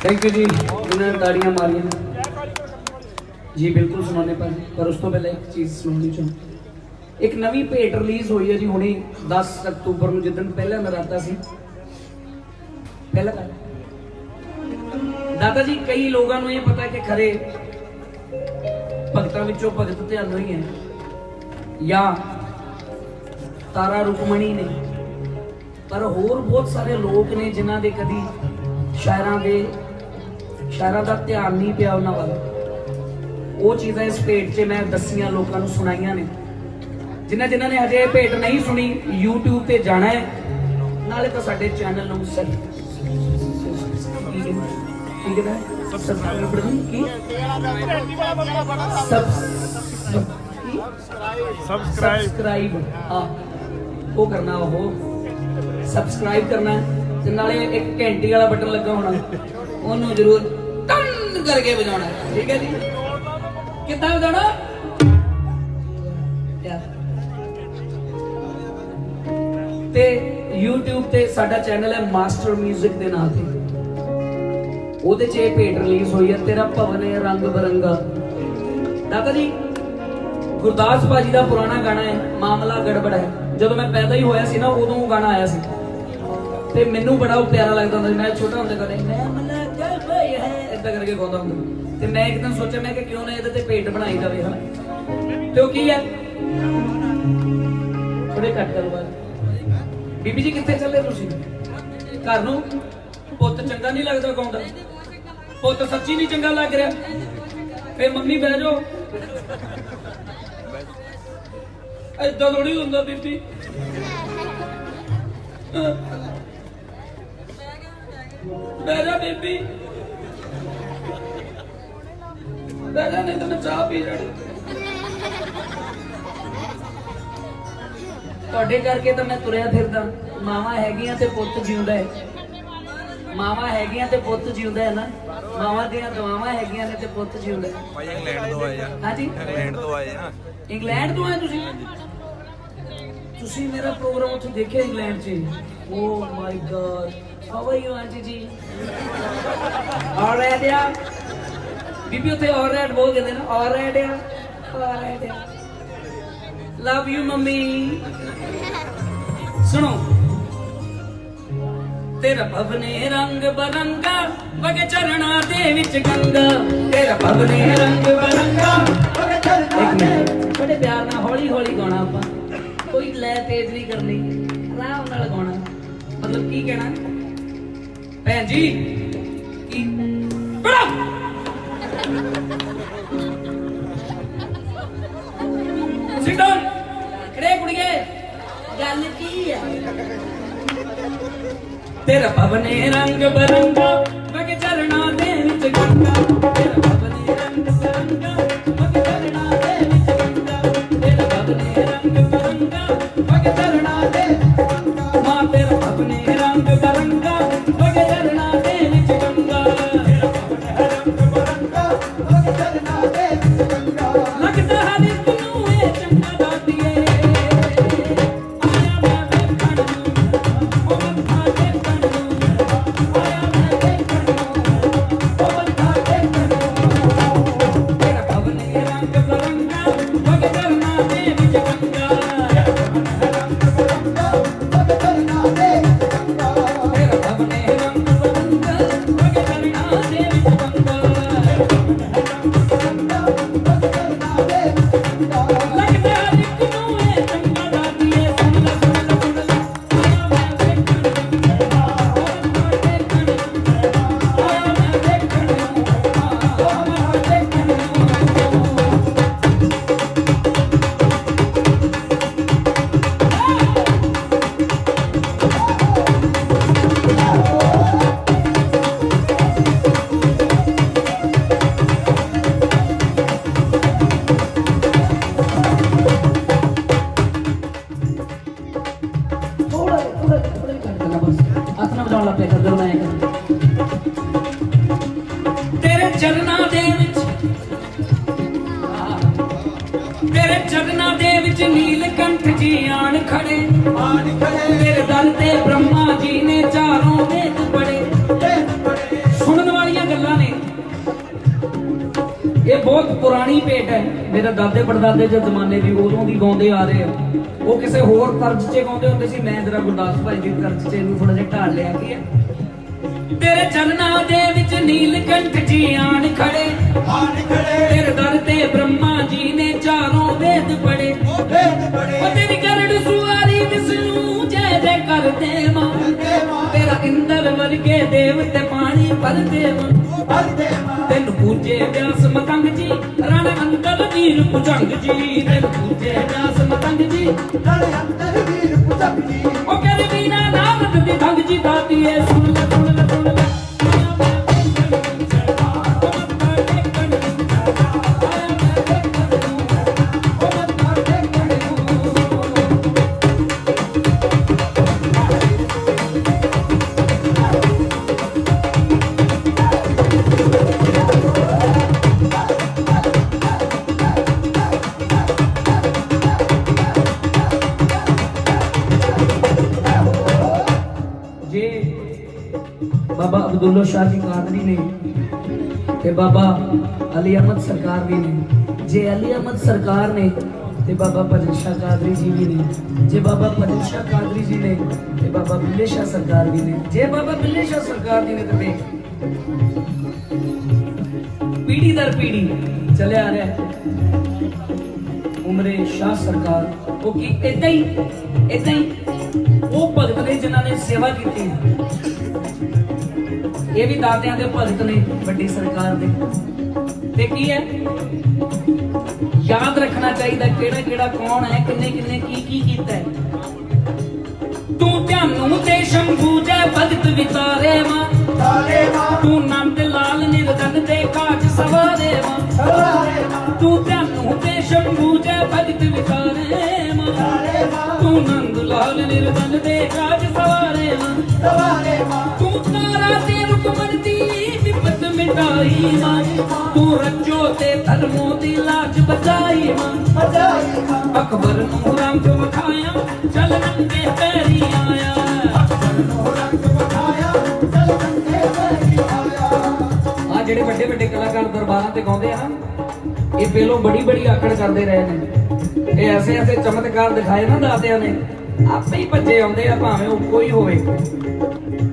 थैंक यू जी इन्होंने ताड़ियां मारियां जी बिल्कुल सुनाने पर उस तो पहले एक चीज सुनानी चाहूँ एक नवी भेट रिलीज हुई है जी हुणे 10 अक्तूबर ਨੂੰ ਜਿੱਦਣ ਪਹਿਲਾ ਨਰਾਤਾ ਸੀ ਪਹਿਲਾ ਦਾਦਾ ਜੀ ਕਈ ਲੋਕਾਂ ਨੂੰ ਇਹ ਪਤਾ ਕਿ ਖਰੇ ਭਗਤਾਂ ਵਿੱਚੋਂ ਭਗਤ ਧਿਆਨ ਨਹੀਂ ਹੈ ਜਾਂ ਤਾਰਾ ਰੁਕਮਣੀ ਨੇ ਪਰ ਹੋਰ ਬਹੁਤ ਸਾਰੇ ਲੋਕ ਨੇ ਜਿਨ੍ਹਾਂ ਦੇ ਕਦੀ ਸ਼ਾਇਰਾਂ ਦਾ ਧਿਆਨ ਨਹੀਂ ਪਿਆ ਉਹਨਾਂ ਵੱਲ ਉਹ ਚੀਜ਼ਾਂ ਇਸ ਭੇਟ 'ਚ ਮੈਂ ਦੱਸੀਆਂ ਲੋਕਾਂ ਨੂੰ ਸੁਣਾਈਆਂ ਨੇ ਜਿਨ੍ਹਾਂ ਨੇ ਹਜੇ ਇਹ ਭੇਟ ਨਹੀਂ ਸੁਣੀ YouTube ਤੇ ਜਾਣਾ ਹੈ ਨਾਲੇ ਤਾਂ ਸਾਡੇ ਚੈਨਲ ਨੂੰ ਸਬਸਕ੍ਰਾਈਬ ਉਹ ਕਰਨਾ ਉਹ ਸਬਸਕ੍ਰਾਈਬ ਕਰਨਾ ਹੈ ਤੇ ਨਾਲੇ ਇੱਕ ਘੰਟੀ ਵਾਲਾ ਬਟਨ ਲੱਗਾ ਹੋਣਾ ਉਹਨੂੰ ਜ਼ਰੂਰ ਟਨ ਕਰਕੇ ਵਜਾਉਣਾ ਹੈ, ਠੀਕ ਹੈ ਜੀ। ਕਿੱਦਾਂ ਵਜਾਉਣਾ ਯਾਰ? ਤੇ YouTube ਤੇ ਸਾਡਾ ਚੈਨਲ ਹੈ ਮਾਸਟਰ 뮤직 ਦੇ ਨਾਂ ਤੇ, ਉਹਦੇ 'ਚ ਇਹ ਭੇਟ ਰਿਲੀਜ਼ ਹੋਈ ਹੈ, ਤੇਰਾ ਭਵਨ ਹੈ ਰੰਗ ਬਰੰਗਾ। ਦਾਦਾ ਜੀ ਗੁਰਦਾਸ ਭਾਜੀ ਦਾ ਪੁਰਾਣਾ ਗਾਣਾ ਹੈ ਮਾਮਲਾ ਗੜਬੜ ਹੈ। ਜਦੋਂ ਮੈਂ ਪੈਦਾ ਹੀ ਹੋਇਆ ਸੀ ਨਾ ਉਦੋਂ ਉਹ ਗਾਣਾ ਆਇਆ ਸੀ ਤੇ ਮੈਨੂੰ ਬੜਾ ਉਹ ਪਿਆਰਾ ਲੱਗਦਾ ਹੁੰਦਾ ਸੀ। ਮੈਂ ਛੋਟਾ ਹੁੰਦਾ ਕਦੇ ਮਾਮਲਾ ਗੜਬੜ ਹੈ ਏਦਾਂ ਕਰਕੇ ਗਾਉਂਦਾ ਹੁੰਦਾ ਤੇ ਮੈਂ ਇੱਕ ਦਿਨ ਸੋਚਿਆ ਮੈਂ ਕਿ ਕਿਉਂ ਨਾ ਇਹਦੇ ਤੇ ਭੇਟ ਬਣਾਈ ਜਾਵੇ ਹਨਾ। ਤੇ ਉਹ ਕੀ ਹੈ, ਥੋੜੇ ਕੱਟ ਕਰੋ ਬਾਅਦ। ਬੀਬੀ ਜੀ ਕਿੱਥੇ ਚੱਲੇ ਤੁਸੀਂ? ਘਰ ਨੂੰ। ਪੁੱਤ ਚੰਗਾ ਨਹੀਂ ਲੱਗਦਾ ਗਾਉਂਦਾ? ਪੁੱਤ ਸੱਚੀ ਨਹੀਂ ਚੰਗਾ ਲੱਗ ਰਿਹਾ? ਫੇ ਮੰਮੀ ਬਹਿ ਜਾਓ। ਏਦਾਂ ਥੋੜੀ ਹੁੰਦਾ ਬੀਬੀ। ਬਹਿ ਜਾ ਬੀਬੀ, ਬਹਿ ਜਾ, ਨਹੀਂ ਤਾਂ ਮੈਂ ਚਾਹ ਪੀ ਲੈਣੀ। ਤੁਹਾਡੇ ਕਰਕੇ ਤਾਂ ਮੈਂ ਤੁਰਿਆ ਫਿਰਦਾ। ਮਾਵਾਂ ਹੈਗੀਆਂ ਤੇ ਪੁੱਤ ਜਿਉਂਦਾ ਹੈ, ਮਾਵਾਂ ਹੈਗੀਆਂ ਤੇ ਪੁੱਤ ਜਿਉਂਦਾ ਹੈ ਨਾ। ਮਾਵਾਂ ਦੀਆਂ ਦੁਆਵਾਂ ਹੈਗੀਆਂ ਨੇ ਤੇ ਪੁੱਤ ਜਿਉਂਦਾ ਹੈ। ਭਾਈ ਇੰਗਲੈਂਡ ਤੋਂ ਆਏ ਆ। ਹਾਂਜੀ ਇੰਗਲੈਂਡ ਤੋਂ ਆਏ ਆ। ਇੰਗਲੈਂਡ ਤੋਂ ਆਏ ਤੁਸੀਂ? ਤੁਸੀਂ ਮੇਰਾ ਪ੍ਰੋਗਰਾਮ ਉੱਥੇ ਦੇਖਿਆ ਇੰਗਲੈਂਡ 'ਚ? Oh my god, how are you aunty ji? Alright ਆ ਬੀਬੀ, ਉੱਥੇ ਆਲਰਾਈਟ ਬੋਲ ਕਹਿੰਦੇ ਨਾ, ਆਲਰਾਈਟ ਆ, ਆਲਰਾਈਟ ਆ। Love you mummy. ਸੁਣੋ, ਤੇਰਾ ਭਵਨੇ ਰੰਗ ਬਰੰਗਾ ਵਗੇ ਚਰਣਾ ਦੇ ਵਿੱਚ ਗੰਗਾ। ਤੇਰਾ ਭਵਨੇ ਰੰਗ ਬਰੰਗਾ ਵਗੇ ਚਰਣਾ। ਇੱਕ ਮਿੰਟ, ਬੜੇ ਪਿਆਰ ਨਾਲ ਹੌਲੀ ਹੌਲੀ ਗਾਉਣਾ ਆਪਾਂ, ਕੋਈ ਲੈ ਤੇਜ਼ ਨਹੀਂ ਕਰਨੀ, ਆਰਾਮ ਨਾਲ ਗਾਉਣਾ। ਮਤਲਬ ਕੀ ਕਹਿਣਾ ਭੈਣ ਜੀ? ਕੀ ਬੜਾ ਸਿਟ ਡਾਊਨ ਖੜੇ ਕੁੜੀਏ, ਗੱਲ ਕੀ ਆ? ਤੇਰਾ ਭਵਨੇ ਰੰਗ ਬਰੰਗਾ ਵਗੇ ਚਰਣਾ ਦੇ ਵਿੱਚ ਗੰਗਾ। ਤੇਰਾ ਭਵਨੇ ਰੰਗ ਬਰੰਗਾ ਵਗੇ ਚਰਣਾ ਦੇ ਵਿੱਚ ਗੰਗਾ। ਤੇਰਾ ਭਵਨੇ ਰੰਗ ਬਰੰਗਾ ਵਗੇ ਚਰਣਾ ਦੇ ਵਿੱਚ ਗੰਗਾ। ਮਾਂ ਤੇਰਾ ਭਵਨੇ ਰੰਗ ਬਰੰਗਾ ਵਗੇ ਚਰਣਾ ਦੇ ਵਿੱਚ ਗੰਗਾ। ਤੇਰਾ ਭਵਨੇ ਰੰਗ ਬਰੰਗਾ ਵਗੇ ਚਰਣਾ ਦੇ ਵਿੱਚ ਗੰਗਾ। ਲੱਗਦਾ ਹਰ ਇੱਕ ਨੂੰ ਇਹ ਚੰਗਾ ਦਾਤੀਏ। ਆਇਆ ਮੈਂ ਵੇਖਣ ਨੂੰ ਉਹ ਮੱਥਾ ਟੇਕਣ ਨੂੰ। ਆਇਆ ਮੈਂ ਵੇਖਣ ਨੂੰ ਉਹ ਮੱਥਾ ਟੇਕਣ ਨੂੰ। ਤੇਰਾ ਭਵਨੇ ਰੰਗ ਬਰੰਗਾ ਵਗੇ ਚਰਣਾ ਦੇ ਵਿੱਚ ਗੰਗਾ। ਤੇਰਾ ਭਵਨੇ ਰੰਗ ਬਰੰਗਾ ਵਗੇ ਚਰਣਾ ਦੇ ਵਿੱਚ ਗੰਗਾ। ਤੇਰਾ ਭਵਨੇ ਰੰਗ ਬਰੰਗਾ ਵਗੇ ਚਰਣਾ ਦੇ ਵਿੱਚ ਗੰਗਾ। ਲੱਗਦਾ ਹਰ ਇੱਕ ਨੂੰ ਇਹ ਚੰਗਾ ਦਾਤੀਏ। ਸੁਣ ਲੈ ਸੁਣ ਲੈ ਸੁਣ ਲੈ, ਆਇਆ ਮੈਂ ਵੇਖਣ ਨੂੰ ਉਹ ਮੱਥਾ ਟੇਕਣ ਨੂੰ। ਆਇਆ ਮੈਂ ਵੇਖਣ ਨੂੰ ਉਹ ਮੱਥਾ ਟੇਕਣ ਨੂੰ। ਥੋੜਾ ਕਰ ਦੇਣਾ ਬਸ, ਹੱਥ ਨਾਲ ਵਜਾਉਣ ਲੱਗ ਪਿਆ ਕਰ ਜਦੋਂ ਮੈਂ ਇਹ ਕਰਾਂ। ਤੇਰੇ ਚਰਨਾਂ ਦੇ ਵਿੱਚ, ਤੇਰੇ ਚਰਨਾਂ ਦੇ ਵਿੱਚ ਨੀਲਕੰਠ ਜੀ ਆਣ ਖੜੇ। ਤੇਰੇ ਦਰ ਤੇ ਬ੍ਰਹਮਾ ਜੀ ਨੇ ਚਾਰੋਂ ਵੇਦ ਪੜੇ। ਸੁਣਨ ਵਾਲੀਆਂ ਗੱਲਾਂ ਨੇ, ਇਹ ਬਹੁਤ ਪੁਰਾਣੀ ਭੇਟ ਹੈ। ਮੇਰੇ ਦਾਦੇ ਪੜਦਾਦੇ ਦੇ ਜ਼ਮਾਨੇ ਦੀ, ਉਦੋਂ ਦੀ ਗਾਉਂਦੇ ਆ ਰਹੇ ਆ। ਉਹ ਕਿਸੇ ਹੋਰ ਤਰਜ਼ 'ਚ ਗਾਉਂਦੇ ਹੁੰਦੇ ਸੀ, ਮੈਂ ਜਰਾ ਗੁਰਦਾਸ ਭਾਈ ਦੀ ਤਰਜ਼ 'ਚ ਇਹਨੂੰ ਥੋੜਾ ਜਿਹਾ ਢਾਲ ਲਿਆ। ਕੀ ਹੈ? ਤੇਰੇ ਚਰਨਾਂ ਦੇ ਵਿੱਚ ਨੀਲਕੰਠ ਜੀ ਆਣ ਖੜੇ। ਤੇਰੇ ਦਰ ਤੇ ਬ੍ਰਹਮਾ ਜੀ ਨੇ ਚਾਰੋਂ ਵੇਦ ਪੜੇ। ਉਹ ਤੇਰੀ ਗਰੜ ਸੁਆਰੀ ਵਿਸ਼ਨੂੰ ਜੈ ਜੈ ਕਰਦੇ ਮਾਂ। ਤੇਰਾ ਇੰਦਰ ਵਰਗੇ ਦੇਵਤੇ ਪਾਣੀ ਭਰਦੇ ਮਾਂ। ਤੈਨੂੰ ਪੂਜੇ ਵਿਆਸ ਮਤੰਗ ਜੀ ਰਣ ਅੰਦਰ ਵੀਰ ਭੁਜੰਗ ਜੀ। ਤੈਨੂੰ ਪੂਜੇ ਵਿਆਸ ਮਤੰਗ ਜੀ ਰਣ ਅੰਦਰ ਵੀਰ ਭੁਜੰਗ ਜੀ। ਉਹ ਕਹਿੰਦੇ ਬਿਨਾ ਨਾਮ ਦੀ ਭੰਗ ਜੀ ਦਾਤੀਏ। ਸੁਣ ਲੈ ਸੁਣ ਲੈ ਸੁਣ ਲੈ, ਆਇਆ ਮੈਂ ਵੇਖਣ ਨੂੰ ਉਹ ਮੱਥਾ ਟੇਕਣ ਨੂੰ। ਆਇਆ ਮੈਂ ਵੇਖਣ ਨੂੰ ਉਹ ਮੱਥਾ ਟੇਕਣ ਨੂੰ। जे बाबा अब्दुल्ला शाह जी कादरी ने ते बाबा अली अहमद सरकार भी ने, जे अली अहमद सरकार ने ते बाबा भजन शाह कादरी जी भी ने, जे बाबा भजन शाह कादरी जी ने ते बाबा बिल्ले शाह सरकार भी ने, जे बाबा बिल्ले शाह सरकार जी ने ते पीढ़ी दर पीढ़ी चले आ रहा है उमरे शाह सरकार वो की इदां ही वो भगत ने जिन्होंने सेवा की है। ये भी दातियां दे भगत ने बड़ी सरकार दे ते की है याद रखना चाहिए केड़ा केड़ा कौन है किन्ने किन्ने की कीता है। तू ध्यानू ते शंभू जय भगत विचारे मां तू नंद लाल निर्धन दे काज सवारे मां तू ध्यानू ते शंभू जय भगत विचारे मां तू नंद लाल निर्धन दे काज सवारे मां तू तारा ते रुकमन दी विपत मिटाई मां तू रज्जो ते धर्मों दी लाज बचाई मां अकबर नू रंग विखाया चल नंगे पैरी आया आ जेडे बड़े बड़े कलाकार दरबारां ते गाउंदे आ ये पहलों बड़ी बड़ी आकड़ करते रहे ने ये ऐसे ऐसे चमत्कार दिखाए ना दातियां ने आपे ही भज्जे आउंदे आ भावें वो कोई होवे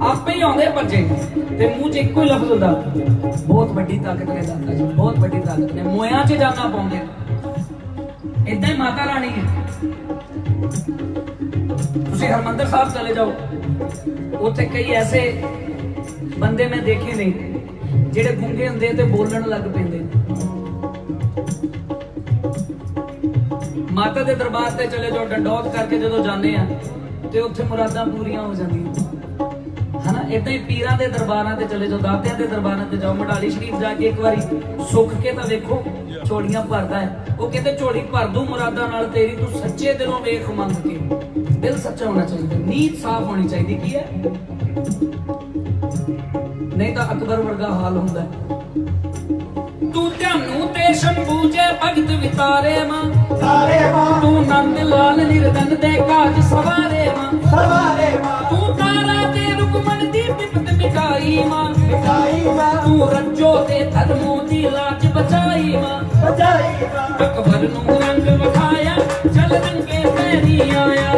आपे ही आउंदे भज्जे ते मूंह च इक्को ही लफ्ज हुंदा बहुत बड़ी ताकत ने दाता जी बहुत बड़ी ताकत ने मोयां च जाना पाउंदे इदां ही माता रानी है। तुसीं हरमंदर साहब चले जाओ उत्थे कई ऐसे बंदे मैं देखे ने जेडे गूंगे हुंदे ते बोलण लग पैंदे। माता दे दरबार ते चले जाओ डंडौत करके जदों जाने आ ते उत्थे मुरादां पूरीआं हो जांदियां है ना। इदां ही पीरां दे दरबारां ते चले जाओ दातियां दे दरबारां ते जाओ मडाली शरीफ जाके एक बारी सुख के तां देखो झोलियां भरदा है वो कहते झोली भर दूं मुरादां नाल तेरी तू सच्चे दिलों वेख मंग के दिल सच्चा होना चाहिए नीयत साफ होनी चाहिए की है नहीं तो अकबर वर्गा हाल हुंदा है। तू ध्यानू ते शंभू जय भगत विचारे मां तू नंद लाल निर्धन दे काज सवारे मां तू तारा ते रुकमन दी विपत मिटाई मां तू रज्जो ते धर्मों दी लाज बचाई मां अकबर नू रंग विखाया चल नंगे पैरी आया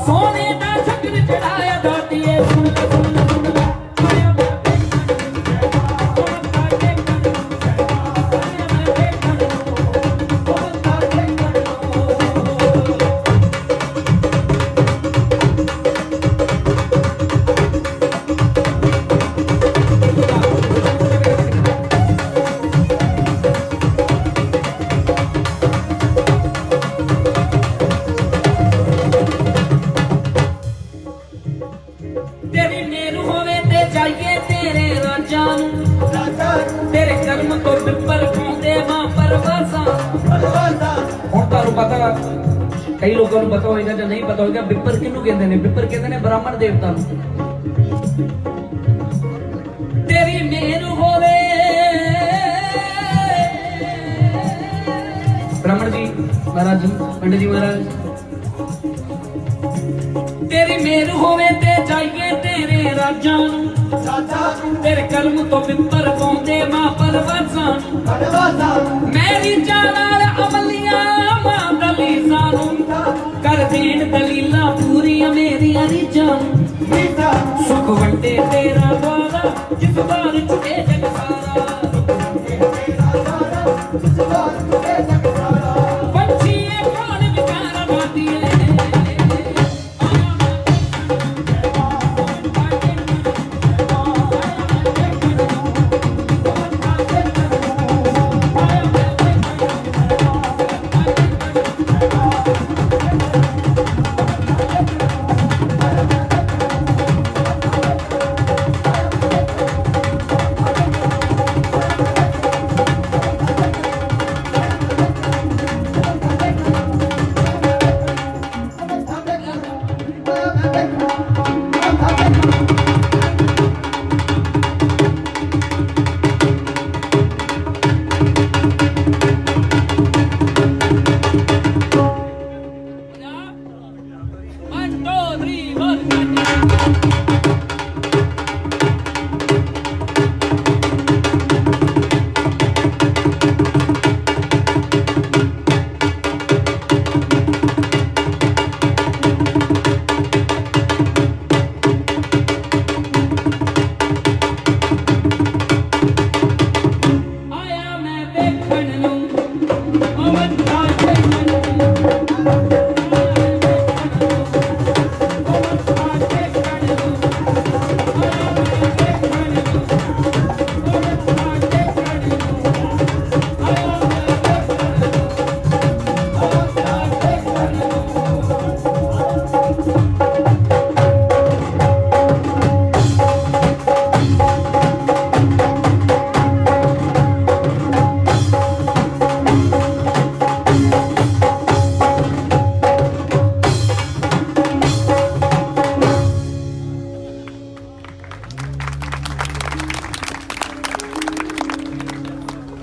सोने दा चक्र चढ़ाया दातिए सुन तेरी मेरू होवे ते जाइए तेरे राजा नू तेरे कर्म तो बिपर पाउंदे मां परवासा हुण तारू पता कई लोगों को पता होएगा ਜਾਂ नहीं पता होएगा बिपर किन्नू कहंदे ने बिपर कहंदे ने ब्राह्मण देवता नू। तेरी मेरू होवे ब्राह्मण जी महाराज जी पंडित जी महाराज तेरी मेर होवे ते जाइए तेरे राजा नू तेरे कर्म तो पिपर पाउंदे मां परवासा मेरी जानाल अमलियां मां दलीसा नू कर देन दलीला पूरियां मेरियां रीझां सुख वंडे तेरा द्वारा जिस बार चुके जग सारा पंछी कौन विचार बातिए हरी बोल कान्या आया मैं देखण नूं ओ मत्था टेकण नूं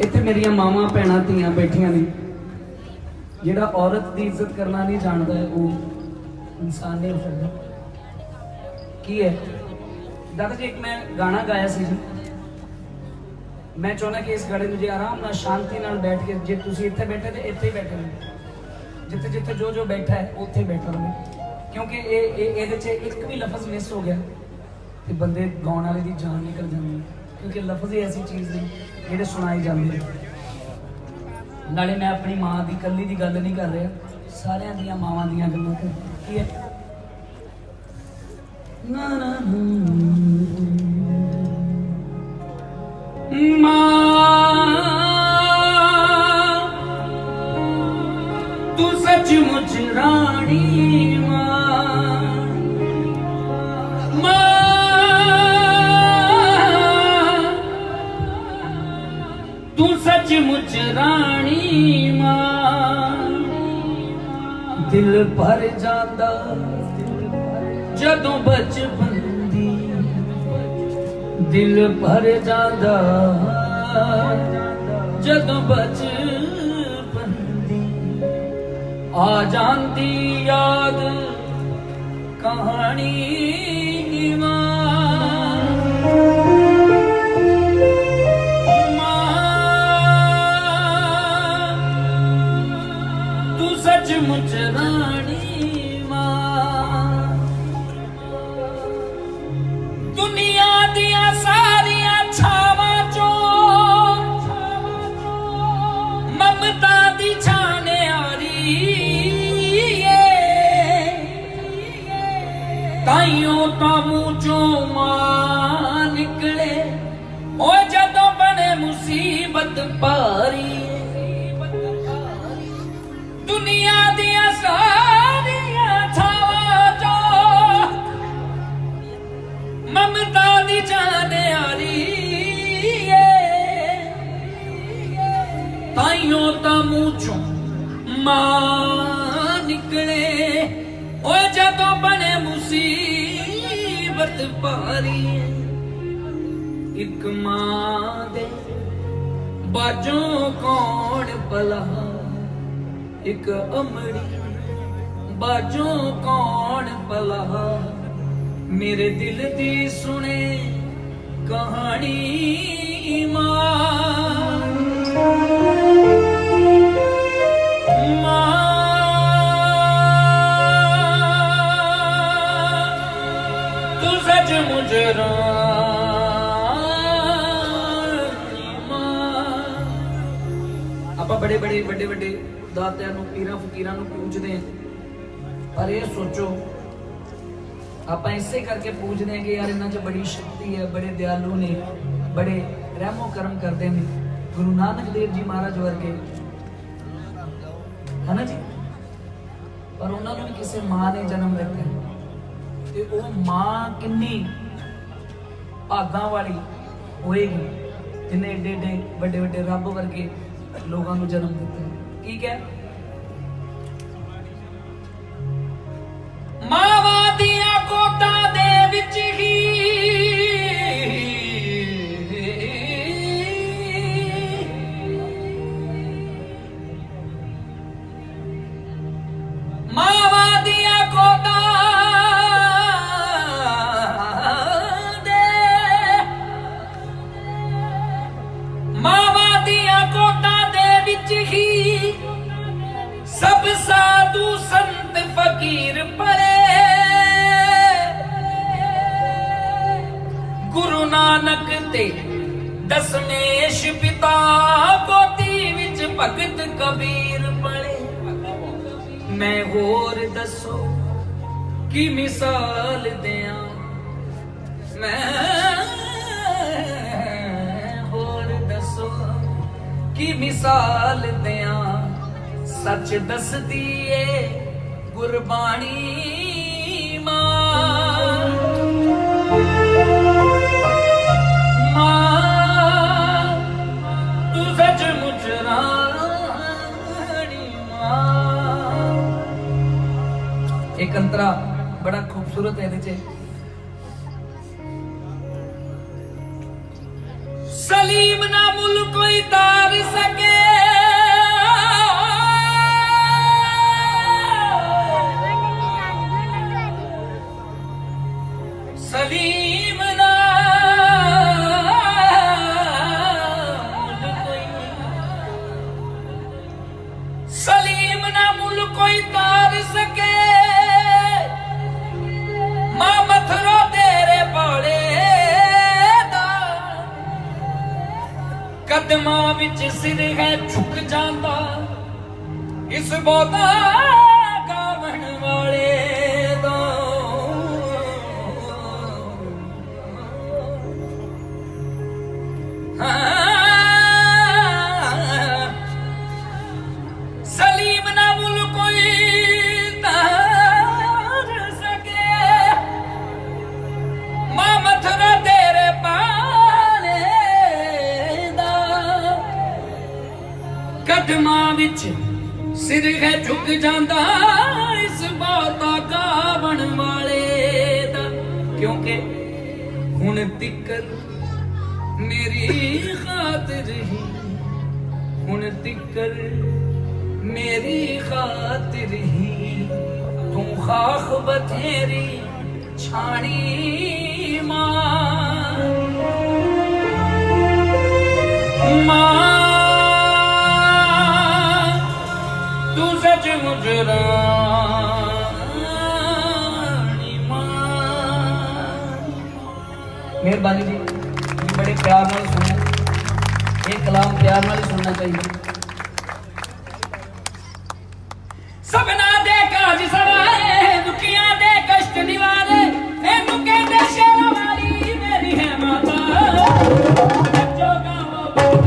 ਇੱਥੇ ਮੇਰੀਆਂ ਮਾਵਾਂ ਭੈਣਾਂ ਧੀਆਂ ਬੈਠੀਆਂ ਨੇ ਜਿਹੜਾ ਔਰਤ ਦੀ ਇੱਜ਼ਤ ਕਰਨਾ ਨਹੀਂ ਜਾਣਦਾ ਹੈ ਉਹ ਇਨਸਾਨ ਨਹੀਂ ਹੋ ਸਕਦਾ ਕੀ ਹੈ ਦਾਦਾ ਜੀ ਇੱਕ ਮੈਂ ਗਾਣਾ ਗਾਇਆ ਸੀ ਜੀ ਮੈਂ ਚਾਹੁੰਦਾ ਕਿ ਇਸ ਗਾਣੇ ਨੂੰ ਜੇ ਆਰਾਮ ਨਾਲ ਸ਼ਾਂਤੀ ਨਾਲ ਬੈਠ ਕੇ ਜੇ ਤੁਸੀਂ ਇੱਥੇ ਬੈਠੇ ਤੇ ਇੱਥੇ ਹੀ ਬੈਠੇ ਰਹੋ ਜਿੱਥੇ ਜਿੱਥੇ ਜੋ ਬੈਠਾ ਹੈ ਉੱਥੇ ਬੈਠਾ ਰਹੋ ਕਿਉਂਕਿ ਇਹਦੇ 'ਚ ਇੱਕ ਵੀ ਲਫ਼ਜ਼ ਮਿਸ ਹੋ ਗਿਆ ਤੇ ਬੰਦੇ ਗਾਉਣ ਵਾਲੇ ਦੀ ਜਾਨ ਨਿਕਲ ਜਾਂਦੀ ਹੈ ਕਿਉਂਕਿ ਲਫ਼ਜ਼ ਹੀ ਐਸੀ ਚੀਜ਼ ਨੇ ਜਿਹੜੇ ਸੁਣਾਏ ਜਾਂਦੇ ਨਾਲੇ ਮੈਂ ਆਪਣੀ ਮਾਂ ਦੀ ਇਕੱਲੀ ਦੀ ਗੱਲ ਨਹੀਂ ਕਰ ਰਿਹਾ ਸਾਰਿਆਂ ਦੀਆਂ ਮਾਵਾਂ ਦੀਆਂ ਗੱਲਾਂ ਕਰ ਕੀ ਹੈ ਨਾ ਨਾ ਮਾਂ ਤੂੰ ਸੱਚਮੁੱਚ ਰਾਣੀ ਮਾਂ ਮਾਂ तू सचमुच रानी मां दिल भर जांदा जदों बचपन दी दिल भर जांदा जदों बचपन दी आ जांदी याद कहानी मां सचमुच रानी मां दुनिया दिया सारिया छावां चों ममता दी छाने आरी ताइयों तामू चों मां निकले ओ जदों बने मुसीबत भारी दुनिया दिया सारिया छावां चों ममता दी जाने आरी ताइयों तामू चों मां निकले ओ जदों बने मुसीबत भारी एक मां दे बाजों कौन भला एक अमड़ी बाजों कौन भला मेरे दिल दी सुने कहानी मां तू सचमुच रानी मां ਆਪਾਂ बड़े ਵੱਡੇ ਦਾਤਿਆਂ ਨੂੰ ਪੀਰਾਂ ਫਕੀਰਾਂ ਨੂੰ ਪੂਜਦੇ ਹਾਂ ਪਰ ਇਹ ਸੋਚੋ ਆਪਾਂ ਇਸੇ ਕਰਕੇ ਪੂਜਦੇ ਹਾਂ ਕਿ ਯਾਰ ਇਹਨਾਂ 'ਚ ਬੜੀ ਸ਼ਕਤੀ ਹੈ ਬੜੇ ਦਿਆਲੂ ਨੇ ਬੜੇ ਰਹਿਮੋ ਕਰਮ ਕਰਦੇ ਨੇ ਗੁਰੂ ਨਾਨਕ ਦੇਵ ਜੀ ਮਹਾਰਾਜ ਵਰਗੇ ਹੈ ਨਾ ਜੀ ਪਰ ਉਹਨਾਂ ਨੂੰ ਵੀ ਕਿਸੇ ਮਾਂ ਨੇ ਜਨਮ ਦਿੱਤਾ ਤੇ ਉਹ ਮਾਂ ਕਿੰਨੀ ਭਾਗਾਂ ਵਾਲੀ ਹੋਏਗੀ ਜਿਨੇ ਏਡੇ ਵੱਡੇ ਰੱਬ ਵਰਗੇ ਲੋਕਾਂ ਨੂੰ ਜਨਮ ਦਿੱਤਾ ठीक है मावा दिया कोटा दे विच ही मावा दिया कोटा ते दसमेश पिता पोती विच भगत कबीर पढ़े मैं होर दसो की मिसाल दिया मैं होर दसो की मिसाल दिया सच दस दिए गुरबाणी मां तू सच मुच रानी मां। एक अंतरा बड़ा खूबसूरत है नीचे सलीम ना मुल्क कोई तार सके सलीम ना सलीम ना मुल्क कोई तार सके मां मथरो तेरे पाले दा कदमां विच सिर है झुक जांदा इस बहुता गावण वाले दा सलीम ना मुल कोई तार सके मां मथरा तेरे पाले दा कदमां विच सिर है झुक जांदा इस बहुता गावण वाले दा क्योंकि हुण तिकर मेरी खातिर ही हुण तिकर मेरी खातिर ही तू खाख बथेरी छाणी मां तू सच मुझ रानी मां। मेहरबानी जी बड़े प्यार नाल सुनो ये कलाम प्यार नाल ही सुनना चाहिए सबना दे काज सवारे दुखियां दे कष्ट निवारे मैनू कहंदे शेरां वाली मेरी है माता जो गावा बोल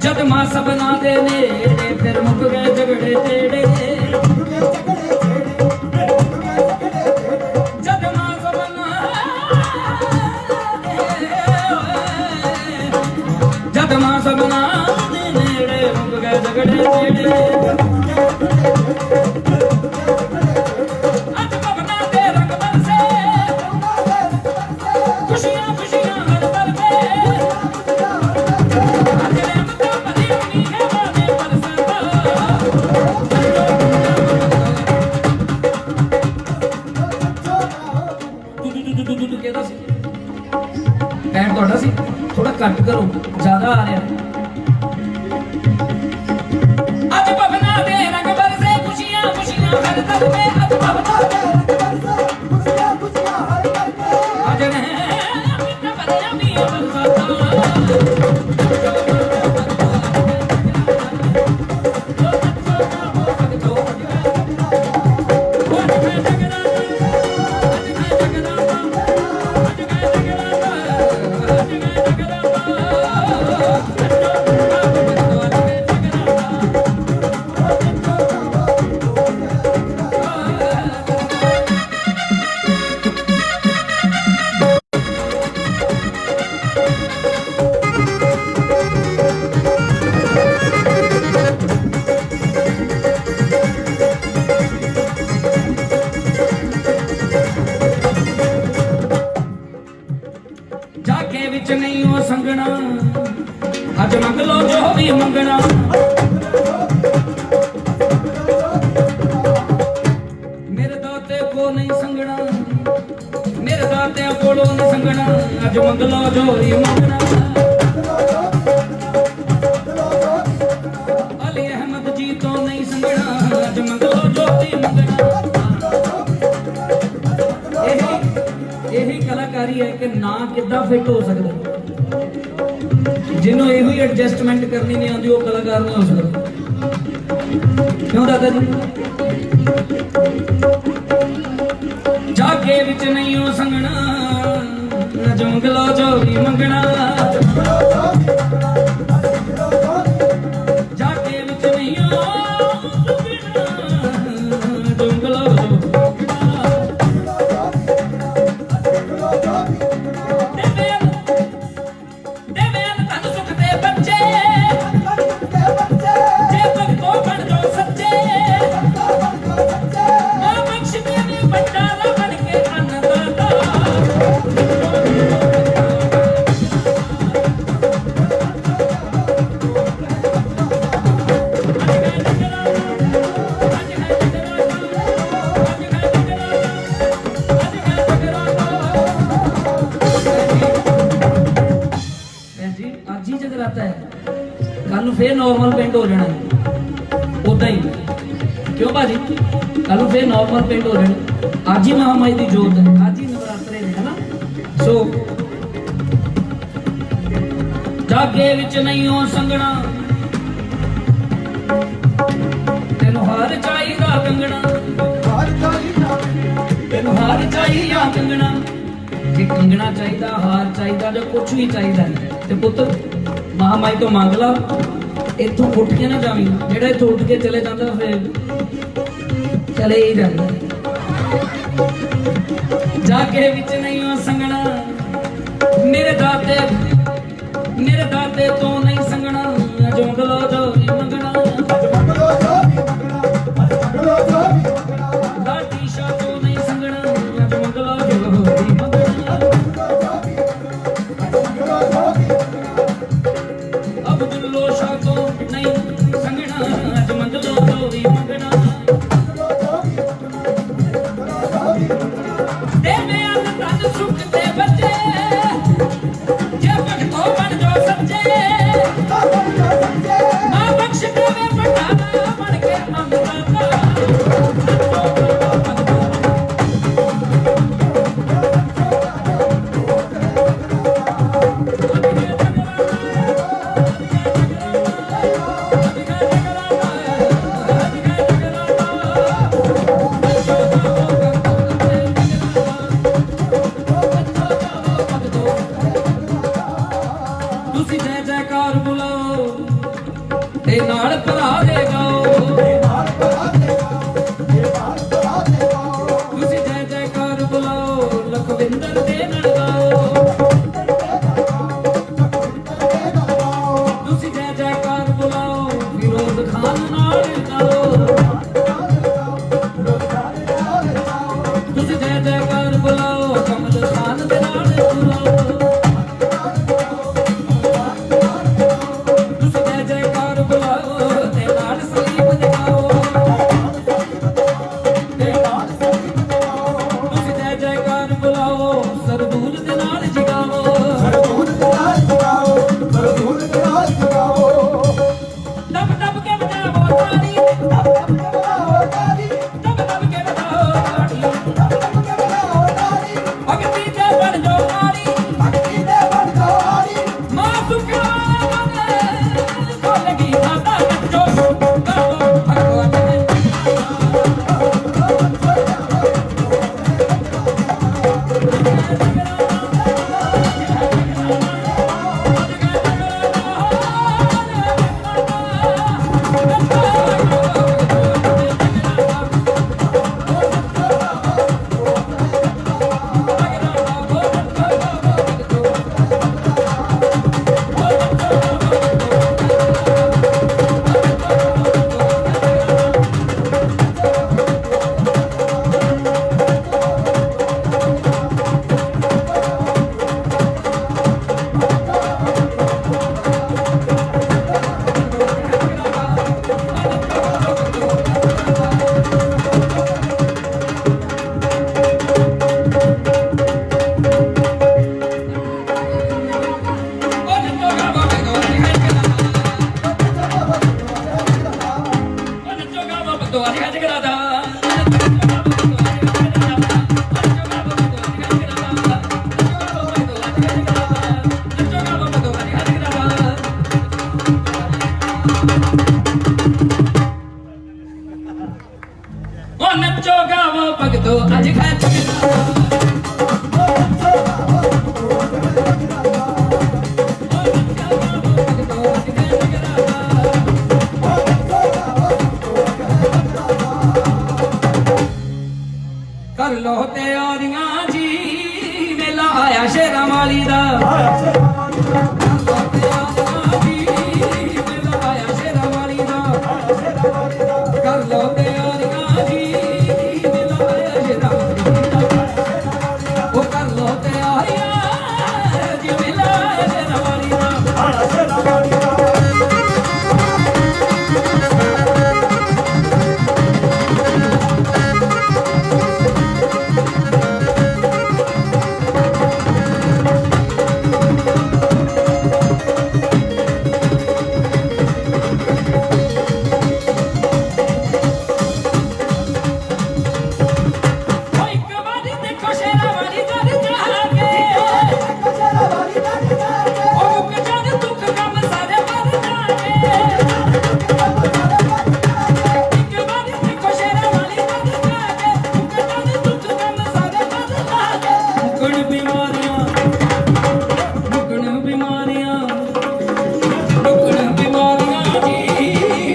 जद मां सबना दे नेड़े फिर मुक गए झगड़े तेड़े ਸਪਨਾ ਸਪਨਾ ਦੇ ਨੇੜੇ ਮੁੱਕ ਗਏ ਝਗੜੇ ਜਿਹੜੇ ਅੱਜ ਭਵਨਾਂ ਦੇ ਰੰਗ ਬਰਸੇ ਖੁਸ਼ੀਆਂ ਖੁਸ਼ੀਆਂ ਹਰ ਪਲ ਤੇ ਅੱਜ ਰਹਿਮਤਾਂ ਭਰੀ ਹੋਣੀ ਹੈ ਵਾਦੇ ਬਰਸਾਤਾਂ ਤੂੰ ਕਿਹਦਾ ਸੀ ਬੈਂਡ ਤੁਹਾਡਾ ਸੀ ਥੋੜਾ ਘੱਟ ਕਰੋ ਜ਼ਿਆਦਾ ਆ ਰਿਹਾ ਅੱਜ ਭਵਨਾਂ ਦੇ ਰੰਗ ਬਰਸੇ ਖੁਸ਼ੀਆਂ ਖੁਸ਼ੀਆਂ ਹਰ ਤਲ ਮੇ ਅੱਜ ਭਵਨਾਂ ਦੇ ਰੰਗ ਬਰਸੇ ਖੁਸ਼ੀਆਂ ਖੁਸ਼ੀਆਂ ਹਰ ਤਲ ਮੇ ਅੱਜ ਰਹਿਮਤਾਂ ਭਰੀਆਂ ਵੀ ਬਰਸਾਤਾਂ ਜਾਕੇ ਵਿੱਚ ਨਹੀਂ ਉਹ ਸੰਗਣਾ ਅੱਜ ਮੰਗ ਲੋ ਜੋ ਵੀ ਮੰਗਣਾ ਮੇਰੇ ਦਾਤੇ ਕੋ ਨਹੀਂ ਸੰਗਣਾ ਮੇਰੇ ਦਾਤਿਆਂ ਕੋਲੋਂ ਨਹੀਂ ਸੰਗਣਾ ਅੱਜ ਮੰਗ ਲੋ ਜੋ ਵੀ ਮੰਗਣਾ ਅਲੀ ਅਹਿਮਦ ਜੀ ਤੋਂ ਨਹੀਂ ਸੰਗਣਾ ਅੱਜ ਮੰਗ ਲੋ ਜੋ ਵੀ ਮੰਗਣਾ ਇਹੀ ਕਲਾਕਾਰੀ ਹੈ ਕਿ ਨਾ ਕਿੱਦਾਂ ਫਿੱਟ ਹੋ ਸਕਦਾ ਜਿਹਨੂੰ ਇਹੋ ਹੀ ਐਡਜਸਟਮੈਂਟ ਕਰਨੀ ਨਹੀਂ ਆਉਂਦੀ ਉਹ ਕਲਾਕਾਰ ਨਹੀਂ ਹੋ ਸਕਦਾ ਕਿਉਂ ਦਾਦਾ ਜੀ ਜਾਗੇ ਵਿੱਚ ਨਹੀਂ ਉਹ ਸੰਗਣਾ ਜੰਗ ਲੋ ਜੋ ਵੀ ਮੰਗਣਾ ਜਾਗੇ ਵਿੱਚ ਨਹੀਂ ਉਹ ਸੰਗਣਾ ਜੰਗ ਲੋ ਜੋ ਕੱਲ ਨੂੰ ਫੇਰ ਨਾਰਮਲ ਪਿੰਡ ਹੋ ਜਾਣਾ ਉਦਾਂ ਹੀ ਕਿਉਂ ਭਾਜੀ ਕੱਲ ਨੂੰ ਫੇਰ ਨਾਰਮਲ ਪਿੰਡ ਹੋ ਜਾਣਾ ਅੱਜ ਹੀ ਮਹਾਮਾਈ ਦੀ ਜੋਤ ਹੈ ਅੱਜ ਹੀ ਨਵਰਾਤਰੇ ਨੇ ਹਨਾ ਸੋ ਜਾਗੇ ਵਿੱਚ ਨਹੀਂ ਉਹ ਸੰਗਣਾ ਤੈਨੂੰ ਹਾਰ ਚਾਹੀਦਾ ਕੰਗਣਾ ਤੈਨੂੰ ਹਾਰ ਚਾਹੀਦਾ ਕੰਗਣਾ ਜੇ ਕੰਗਣਾ ਚਾਹੀਦਾ ਹਾਰ ਚਾਹੀਦਾ ਜਾਂ ਕੁਝ ਵੀ ਚਾਹੀਦਾ ਤੇ ਪੁੱਤ ਮਹਾਮਾਈ ਤੋਂ ਮੰਗ ਲਾ ਇੱਥੋਂ ਉੱਠ ਕੇ ਨਾ ਜਾਵੀਂ ਜਿਹੜਾ ਇੱਥੋਂ ਉੱਠ ਕੇ ਚਲੇ ਜਾਂਦਾ ਫਿਰ ਚਲੇ ਹੀ ਜਾਂਦਾ ਜਾ ਕੇ ਵਿੱਚ ਨਹੀਂ ਉਹ ਸੰਗਣਾ ਮੇਰੇ ਦਾਤੇ ਤੋਂ ਨਹੀਂ ਸੰਗਣਾ ਅੱਜ ਮੰਗ ਲੋ ਜੋ ਵੀ ਮੰਗਣਾ ਦਾਦੀ ਸ਼ਾਹ ਤੋਂ ਨਹੀਂ ਸੰਗਣਾ ਅੱਜ ਮੰਗ ਲੋ ਜੋ ਵੀ ਮੰਗਣਾ ਅਬਦੁੱਲੋ ਸ਼ਾਹ ਤੋਂ ਨਹੀਂ ਸੰਗਣਾ ਅੱਜ ਮੰਗ ਲੋ ਜੋ ਵੀ ਮੰਗਣਾ ਦੇਵੇ ਅੰਨ ਤਨ ਸੁਖ ਤੇ ਬੱਚੇ ਜੇ ਭਗਤੋ ਬਣ ਜੋ ਸੱਚੇ ਮਾਂ ਬਖਸ਼ ਦੇਵੇ ਪਟਾਣਾ ਬਣ ਕੇ ਅੰਮ੍ਰਿਤਾ ਤੁਸੀਂ ਜੈ ਜੈਕਾਰ ਬੁਲਾਓ ਤੇ ਨਾਲ ਭਰਾ ਦੇ ਗਾਓ ਤੁਸੀਂ ਜੈ ਜੈਕਾਰ ਬੁਲਾਓ ਲਖਵਿੰਦਰ ਦੇ ਨਾਲ ਗਾਓ ਲੋ ਤਿਆਰੀਆਂ ਜੀ ਮੇਲਾ ਆਇਆ ਸ਼ੇਰਾਂ ਵਾਲੀ ਦਾ ਆਇਆ ਸ਼ੇਰਾਂ ਵਾਲੀ ਦਾ ਕਰ ਲੋ ਤਿਆਰੀਆਂ ਜੀ ਮੇਲਾ ਆਇਆ ਸ਼ੇਰਾਂ ਵਾਲੀ ਦਾ ਉਹ ਕਰ ਲੋ ਤਿਆਰੀਆਂ ਜੀ ਮੇਲਾ ਆਇਆ ਸ਼ੇਰਾਂ ਵਾਲੀ ਦਾ ਆਇਆ ਸ਼ੇਰਾਂ ਵਾਲੀ ਦਾ ਓ ਇੱਕ ਵਾਰੀ ਦੇਖੋ ਸ਼ੇਰਾਂ ਵਾਲੀ ਜਦ ਜਾ ਕੇ ਸ਼ੇਰਾਂ ਵਾਲੀ ਦਾ ਜਾ ਉਹ ਮੁੱਕ ਜਾਣ ਦੁੱਖ ਗਮ ਸਾਰੇ ਮਰ ਜਾਣੇ ਇੱਕ ਵਾਰੀ ਦੇਖੋ ਸ਼ੇਰਾਂ ਵਾਲੀ ਜਦ ਜਾ ਕੇ ਮੁੱਕ ਜਾਣ ਦੁੱਖ ਗਮ ਸਾਰੇ ਮਰ ਜਾਣੇ ਮੁੱਕਣ ਬਿਮਾਰੀਆਂ ਜੀ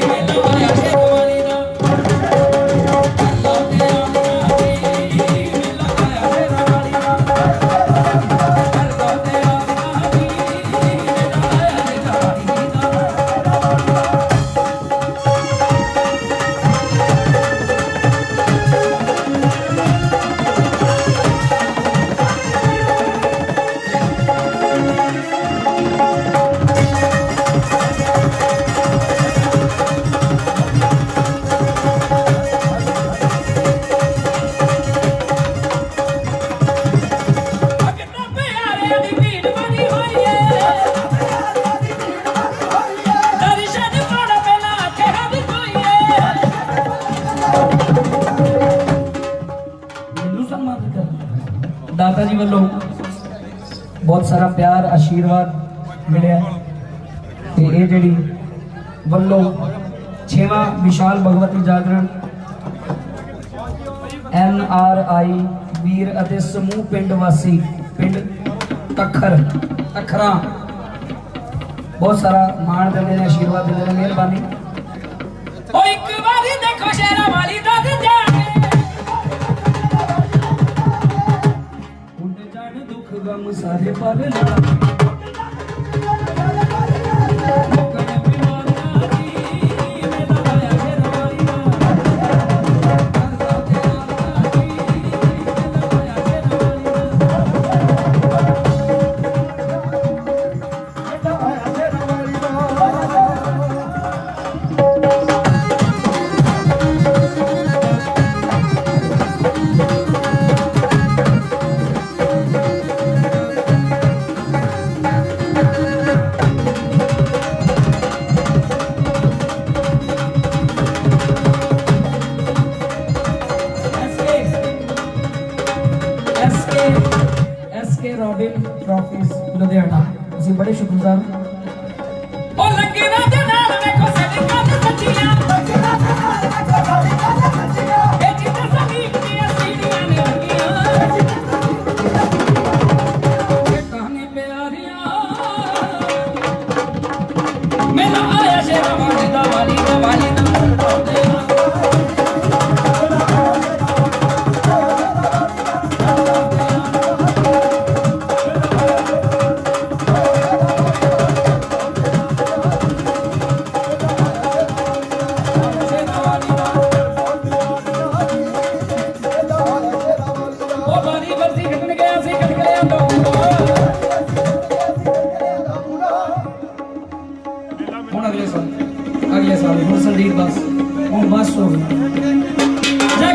ਮੇਲਾ ਆਇਆ ਸ਼ੇਰਾਂ ਵਾਲੀ ਦਾ ਅੱਲਾ ਤੇ ਆਮੀਆਂ ਜੀ ਮੇਲਾ ਆਇਆ ਸ਼ੇਰਾਂ ਵਾਲੀ ਦਾ ਅੱਲਾ ਤੇ ਆਮੀਆਂ ਜੀ ਮੇਲਾ ਆਇਆ ਸ਼ੇਰਾਂ ਵਾਲੀ ਦਾ ਭਗਤਾਂ ਪਿਆਰਿਆਂ ਦੀ ਭੀੜ ਬਣੀ ਹੋਈ ਏ ਦਰਸ਼ਨ ਪਾਉਣ ਪਹਿਲਾਂ ਆਖੇ ਹੱਥ ਧੋਈਏ ਮੈਨੂੰ ਸਨਮਾਨ ਕਰ ਦਾਤਾ ਜੀ ਵੱਲੋਂ ਬਹੁਤ ਸਾਰਾ ਪਿਆਰ ਆਸ਼ੀਰਵਾਦ ਮਿਲਿਆ ਤੇ ਇਹ ਜਿਹੜੀ ਵੱਲੋਂ 6ਵਾਂ ਵਿਸ਼ਾਲ ਭਗਵਤੀ ਜਾਗਰਣ NRI ਵੀਰ ਅਤੇ ਸਮੂਹ ਪਿੰਡ ਵਾਸੀ ਪਿੰਡ ਤਖਰਾਂ ਬਹੁਤ ਸਾਰਾ ਮਾਣ ਦਿੰਦੇ ਨੇ ਆਸ਼ੀਰਵਾਦ ਦਿੰਦੇ ਨੇ ਮਿਹਰਬਾਨੀ ਓ ਇੱਕ ਵਾਰੀ ਦੇਖੋ ਸ਼ੇਰਾਂ ਵਾਲੀ ਦਾ ਜਾ ਕੇ ਉੱਡ ਜਾਣ ਦੁੱਖ ਗਮ ਸਾਰੇ ਪਰ ਲਾ ਮੁੱਕਣ ਬਿਮਾਰੀਆਂ ਜੀ ਮੇਲਾ ਆਇਆ ਸ਼ੇਰਾਂ ਵਾਲੀ ਦਾ ਆਇਆ ਸ਼ੇਰਾਂ ਵਾਲੀ ਦਾ SK ਰੋਬਿਨ ਟਰਾਫੀਜ਼ ਲੁਧਿਆਣਾ ਅਸੀਂ ਬੜੇ ਸ਼ੁਕਰਗੁਜ਼ਾਰ ਉਹ ਲੱਗੇ ਨਾ ਦੇ ਨਾਲ ਵੇਖੋ ਸਾਡੀ ਕੰਨ ਸੱਚੀਆਂ ਇਹ ਚੀਜ਼ਾਂ ਸੰਗੀਤ ਦੀਆਂ ਸੀੜੀਆਂ ਨੇ ਲੱਗੀਆਂ ਇਹ ਕਹਾਣੀ ਪਿਆਰੀਆਂ ਮੇਲਾ ਆਇਆ ਸ਼ੇਰਾਂ ਵਾਲੀ ਦਾ ਵਾਲੀ ਦਾ ਉਹ ਬਾਰੀ ਵਰਦੀ ਖੱਟਣ ਗਿਆ ਸੀ ਖੱਟ ਲਿਆ ਹੁਣ ਅਗਲੇ ਸਾਲ ਹੁਣ ਸੰਦੀਪ ਬਸ ਹੁਣ ਬਸ ਹੋ ਗਈ